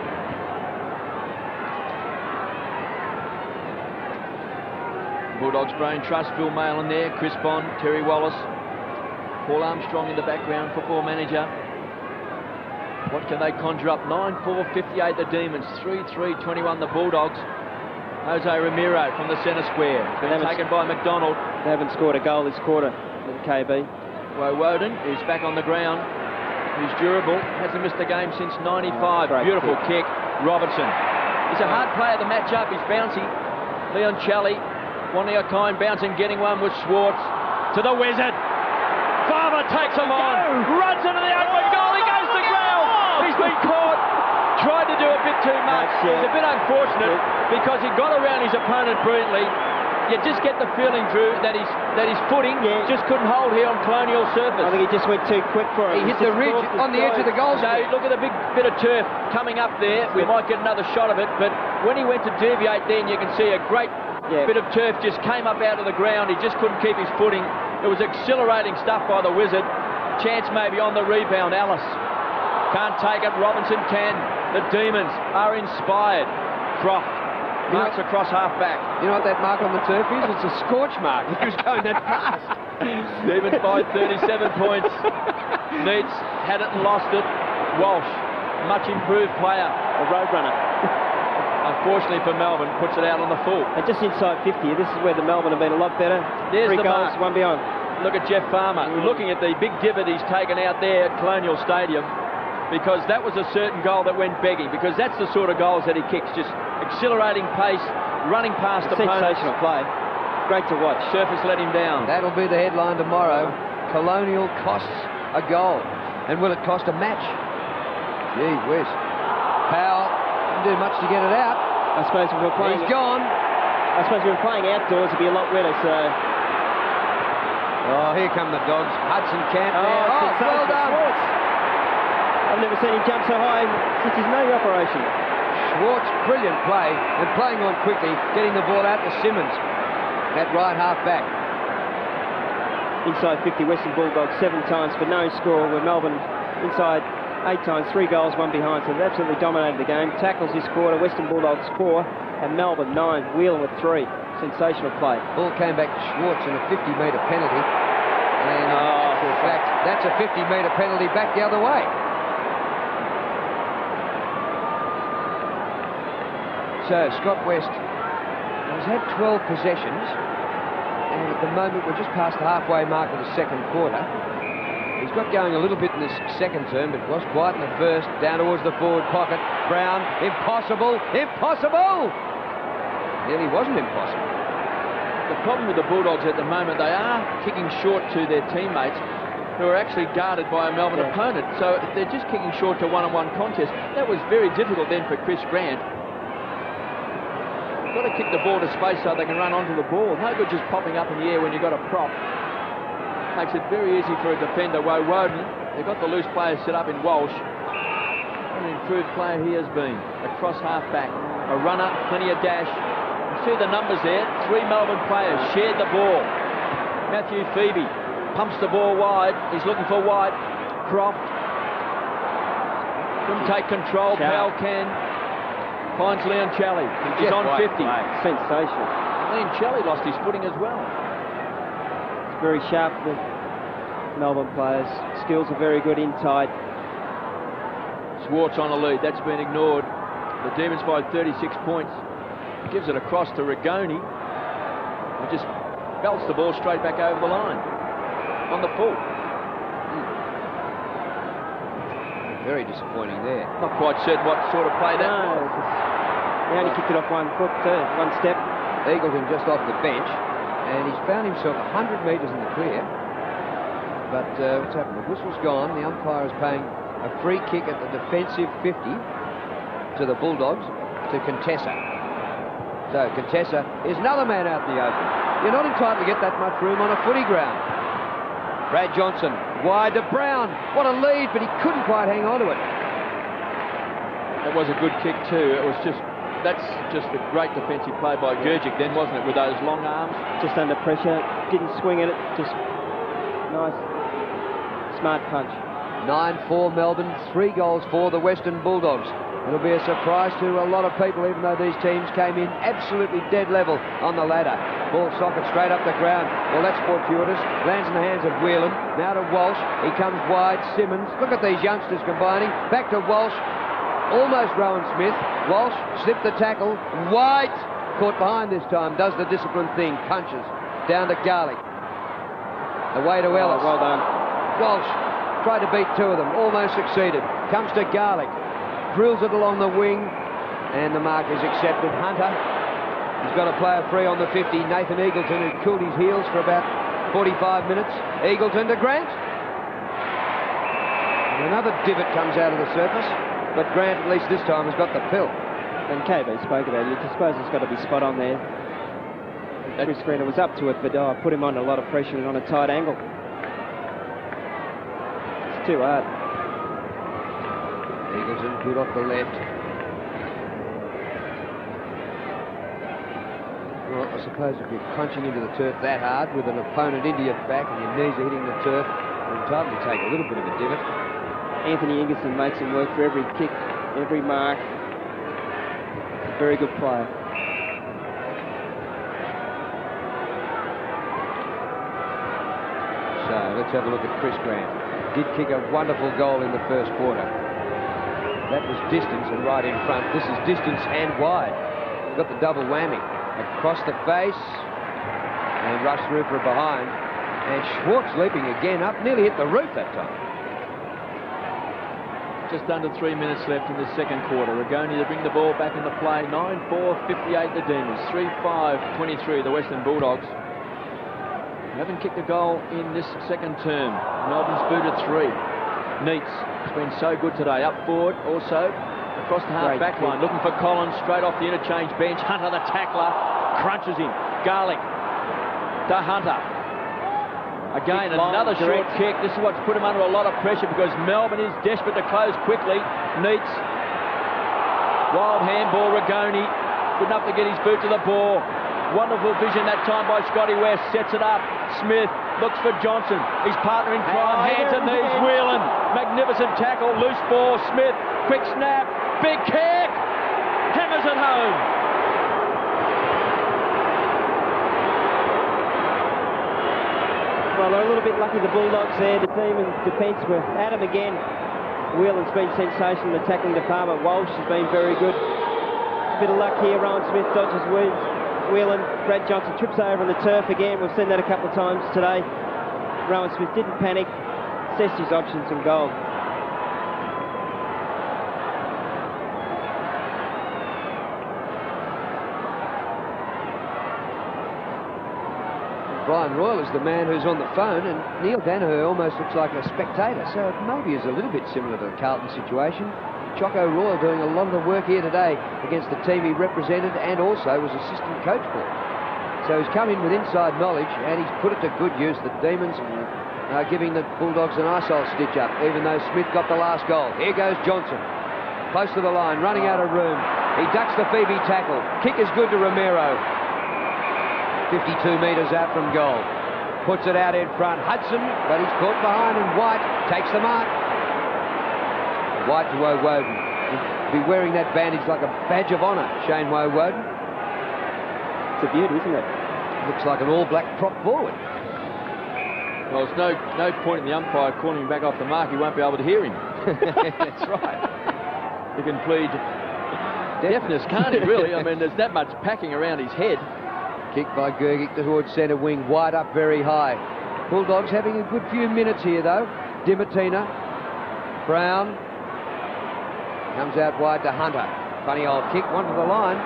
Bulldogs brain trust, Phil Mail in there, Chris Bond, Terry Wallace, Paul Armstrong in the background, football manager. What can they conjure up? 9-4-58 the Demons, 3-3-21 the Bulldogs. Jose Ramiro from the centre square, been taken by McDonald. They haven't scored a goal this quarter in KB. Woden is back on the ground. He's durable, hasn't missed a game since 95. Beautiful kick. Robertson. He's a hard player to match up, he's bouncy. Leon Chally wanting a kind bounce and getting one with Schwartz. To the Wizard. Farmer takes him on, runs into the open goal, he goes to ground. He's been caught. Tried to do a bit too much. It's a bit unfortunate because he got around his opponent brilliantly. You just get the feeling, Drew, that his footing just couldn't hold here on Colonial surface. I think he just went too quick for him. He hit the ridge on the edge of the goal. So look at the big bit of turf coming up there. We might get another shot of it, but when he went to deviate then, you can see a great bit of turf just came up out of the ground. He just couldn't keep his footing. It was exhilarating stuff by the Wizard. Chance maybe on the rebound. Alice can't take it. Robinson can. The Demons are inspired. Croft marks across half-back. You know what that mark on the turf is? It's a scorch mark. He was going that fast. Demons by 37 points. Neats had it and lost it. Walsh, much improved player. A roadrunner. Unfortunately for Melbourne, puts it out on the full. And just inside 50, this is where the Melbourne have been a lot better. There's 3 the goals, mark. 1 beyond. Look at Jeff Farmer, looking at the big divot he's taken out there at Colonial Stadium, because that was a certain goal that went begging, because that's the sort of goals that he kicks, just exhilarating pace, running past opponents. Sensational play. Great to watch. Surface let him down. That'll be the headline tomorrow. Colonial costs a goal. And will it cost a match? Gee whiz. Powell didn't do much to get it out. I suppose if we were playing... He's gone. I suppose if we were playing outdoors, it'd be a lot wetter, so... Oh, here come the Dogs. Hudson Camp there. Oh, well done. Schwartz. I've never seen him jump so high since his knee operation. Schwartz, brilliant play, and playing on quickly, getting the ball out to Simmons. That right half back. Inside 50, Western Bulldogs 7 times for no score, with Melbourne inside 8 times, 3 goals, 1 behind, so they've absolutely dominated the game. Tackles this quarter, Western Bulldogs 4, and Melbourne 9, Whelan with 3. Sensational play. Ball came back to Schwartz in a 50-metre penalty. And in actual fact, that's a 50-metre penalty back the other way. So, Scott West has had 12 possessions, and at the moment we're just past the halfway mark of the second quarter. He's got going a little bit in this second term, but was quiet in the first. Down towards the forward pocket. Brown, impossible, impossible! Nearly wasn't impossible. The problem with the Bulldogs at the moment, they are kicking short to their teammates, who are actually guarded by a Melbourne opponent. So they're just kicking short to one-on-one contest. That was very difficult then for Chris Grant. Got to kick the ball to space so they can run onto the ball. No good just popping up in the air when you've got a prop. Makes it very easy for a defender. Woden, they've got the loose player set up in Walsh. What an improved player he has been. Across half-back. A runner, plenty of dash. You see the numbers there. 3 Melbourne players shared the ball. Matthew Phoebe pumps the ball wide. He's looking for White. Croft couldn't take control. Powell can. Finds Leon Challey. He's on 50. Sensational. Leon Challey lost his footing as well. It's very sharp, the Melbourne players. Skills are very good inside. Swartz on a lead. That's been ignored. The Demons by 36 points. Gives it across to Rigoni. He just belts the ball straight back over the line. On the full. Very disappointing there. Not quite certain what sort of play that was. He only kicked it off one foot, one step. Eagleton just off the bench, and he's found himself 100 metres in the clear. But what's happened? The whistle's gone. The umpire is paying a free kick at the defensive 50 to the Bulldogs to Contessa. So Contessa is another man out in the open. You're not entitled to get that much room on a footy ground. Brad Johnson wide to Brown. What a lead, but he couldn't quite hang on to it. That was a good kick too. That's just a great defensive play by Gurgic then, wasn't it, with those long arms? Just under pressure, didn't swing at it, just nice, smart punch. 9-4 Melbourne, 3 goals for the Western Bulldogs. It'll be a surprise to a lot of people, even though these teams came in absolutely dead level on the ladder. Ball socket straight up the ground. Well, that's fortuitous. Lands in the hands of Whelan. Now to Walsh. He comes wide. Simmons. Look at these youngsters combining. Back to Walsh. Almost Rowan Smith. Walsh slipped the tackle. White caught behind this time. Does the disciplined thing. Punches. Down to Garlick. Away to Ellis. Well done. Walsh tried to beat 2 of them. Almost succeeded. Comes to Garlick. Drills it along the wing. And the mark is accepted. Hunter. He's got a player free on the 50. Nathan Eagleton, who cooled his heels for about 45 minutes. Eagleton to Grant. And another divot comes out of the surface. But Grant, at least this time, has got the pill. And KB spoke about it. I suppose it's got to be spot on there. Chris Grant was up to it, but put him under a lot of pressure and on a tight angle. It's too hard. Eagleton good off the left. Well, I suppose if you're crunching into the turf that hard with an opponent into your back and your knees are hitting the turf, you're entitled to take a little bit of a divot. Anthony Ingerson makes him work for every kick, every mark. Very good player. So let's have a look at Chris Grant. Did kick a wonderful goal in the first quarter. That was distance and right in front. This is distance and wide. Got the double whammy. Across the face and rushed through for a behind. And Schwartz leaping again up, nearly hit the roof that time. Just under 3 minutes left in the second quarter. Rigoni to bring the ball back into play. 9-4, 58 the Demons. 3-5, 23 the Western Bulldogs. Haven't kicked a goal in this second term. Melbourne's booted 3. Neitz has been so good today. Up forward also. Across the half-back line, looking for Collins, straight off the interchange bench. Hunter, the tackler, crunches him. Garlick to Hunter. Again, another short kick. This is what's put him under a lot of pressure because Melbourne is desperate to close quickly. Neitz. Wild handball, Rigoni. Good enough to get his boot to the ball. Wonderful vision that time by Scotty West. Sets it up. Smith looks for Johnson. His partner in crime. Hands and knees. Whelan. Magnificent tackle. Loose ball. Smith. Quick snap. Big kick. Hammers it home. Well, they're a little bit lucky, the Bulldogs there. The team and defence were at him again. Whelan's been sensational in the tackling department. Walsh has been very good. A bit of luck here. Rowan Smith dodges Whelan. Brad Johnson trips over on the turf again. We've seen that a couple of times today. Rowan Smith didn't panic. Assessed his options and goal. Brian Royal is the man who's on the phone, and Neil Danaher almost looks like a spectator, so it maybe is a little bit similar to the Carlton situation. Choco Royal doing a lot of the work here today against the team he represented and also was assistant coach for. So he's come in with inside knowledge and he's put it to good use. The Demons are giving the Bulldogs a nice old stitch up, even though Smith got the last goal. Here goes Johnson, close to the line, running out of room. He ducks the Phoebe tackle. Kick is good to Romero. 52 metres out from goal. Puts it out in front. Hudson, but he's caught behind, and White takes the mark. White to Woden. He'll be wearing that bandage like a badge of honour, Shane Woden. It's a beauty, isn't it? Looks like an all-black prop forward. Well, there's no point in the umpire calling him back off the mark. He won't be able to hear him. That's right. He can plead deafness, can't he, really? I mean, there's that much packing around his head. Kick by Gergic towards centre wing. White up very high. Bulldogs having a good few minutes here, though. Dimatina. Brown. Comes out wide to Hunter. Funny old kick, one to the line.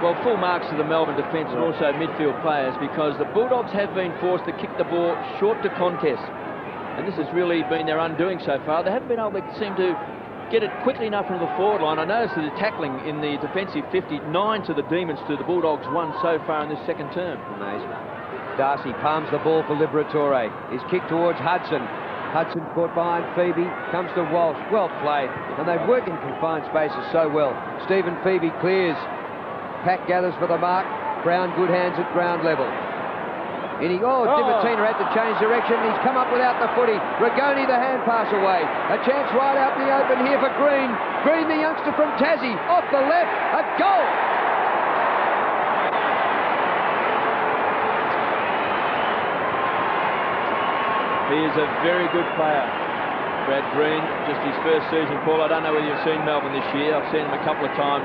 Well, full marks to the Melbourne defence and also midfield players, because the Bulldogs have been forced to kick the ball short to contest. And this has really been their undoing so far. They haven't been able to seem to get it quickly enough from the forward line. I noticed that the tackling in the defensive 59 to the Demons to the Bulldogs 1 so far in this second term. Amazing. Darcy palms the ball for Liberatore. His kick towards Hudson. Hudson caught behind Phoebe, comes to Walsh. Well played. And they work in confined spaces so well. Stephen Phoebe clears. Pack gathers for the mark. Brown, good hands at ground level. Dimatina had to change direction. He's come up without the footy. Rigoni, the hand pass away. A chance right out in the open here for Green. Green, the youngster from Tassie, off the left. A goal! He is a very good player, Brad Green. Just his first season, Paul. I don't know whether you've seen Melbourne this year. I've seen him a couple of times.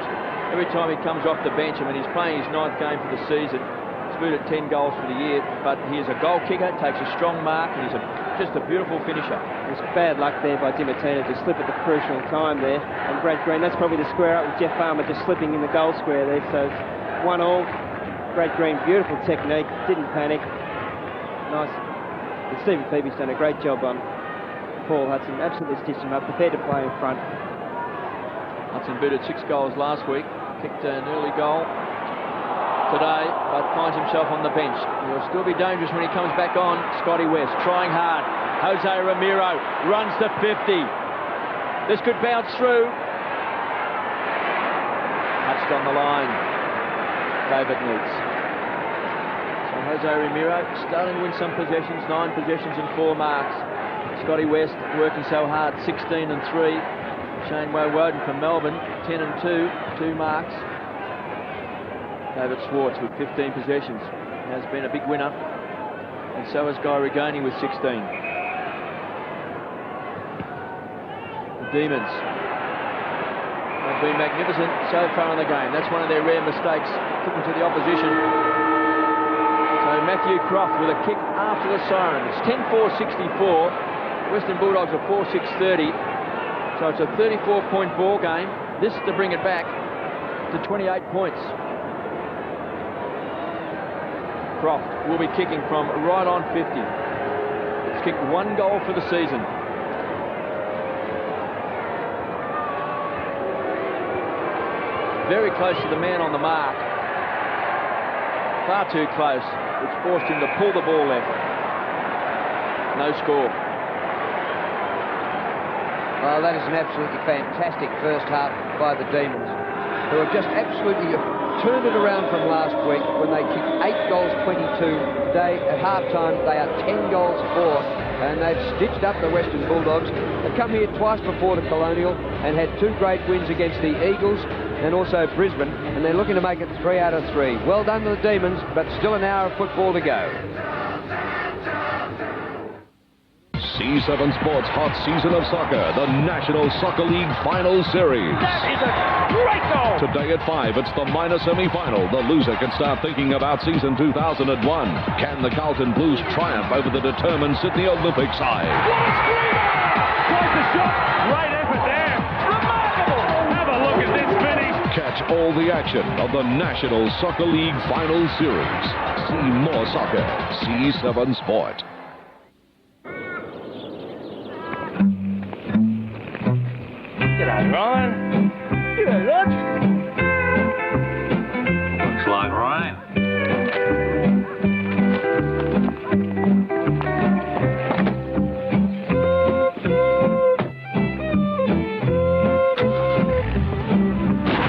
Every time he comes off the bench, I mean, he's playing his 9th game for the season. He's booted 10 goals for the year, but he is a goal kicker, takes a strong mark, and he's just a beautiful finisher. It's bad luck there by Dimatina to slip at the crucial time there. And Brad Green, that's probably the square up with Jeff Farmer just slipping in the goal square there. So it's 1-1. Brad Green, beautiful technique, didn't panic. Nice. And Stephen Phoebe's done a great job on Paul Hudson. Absolutely stitched him up, prepared to play in front. Hudson booted 6 goals last week, kicked an early goal today, but finds himself on the bench. He'll still be dangerous when he comes back on. Scotty West trying hard. Jose Ramiro runs to 50. This could bounce through. Touched on the line. David Neitz. So Jose Ramiro starting to win some possessions, 9 possessions and 4 marks. Scotty West working so hard, 16 and 3. Shane Woden from Melbourne, 10 and 2, 2 marks. David Schwartz with 15 possessions has been a big winner, and so has Guy Rigoni with 16. The Demons have been magnificent so far in the game. That's one of their rare mistakes, kicking to the opposition. So Matthew Croft with a kick after the siren. It's 10-4-64. Western Bulldogs are 4-6-30. So it's a 34-point ball game. This to bring it back to 28 points. Croft will be kicking from right on 50. He's kicked 1 goal for the season. Very close to the man on the mark. Far too close, which forced him to pull the ball left. No score. Well, that is an absolutely fantastic first half by the Demons, who have just absolutely turned it around from last week when they kicked 8 goals 22. Today, at half-time, they are 10 goals 4, and they've stitched up the Western Bulldogs. They've come here twice before the Colonial and had 2 great wins against the Eagles and also Brisbane, and they're looking to make it 3 out of 3. Well done to the Demons, but still an hour of football to go. C7 Sports Hot Season of Soccer, the National Soccer League Final Series. That is a great goal! Today at 5, it's the minor semi-final. The loser can start thinking about season 2001. Can the Carlton Blues triumph over the determined Sydney Olympic side? What a screamer! Twice the shot! Great effort there! Remarkable! Have a look at this finish! Catch Catch all the action of the National Soccer League Final Series. See more soccer. C7 Sport. G'day, Ryan. G'day, Rog. Looks like rain.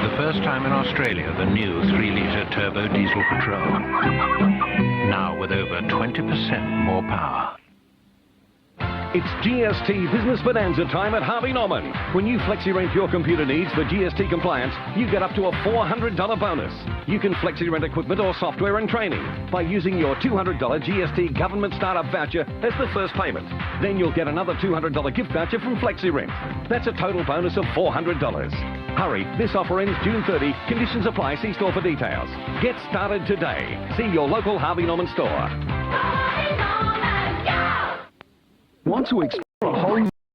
The first time in Australia, the new 3-litre turbo diesel Patrol. Now with over 20% more power. It's GST Business Bonanza time at Harvey Norman. When you flexi-rent your computer needs for GST compliance, you get up to a $400 bonus. You can flexi-rent equipment or software and training by using your $200 GST government startup voucher as the first payment. Then you'll get another $200 gift voucher from FlexiRent. That's a total bonus of $400. Hurry, this offer ends June 30. Conditions apply. See store for details. Get started today. See your local Harvey Norman store. Want to explore a whole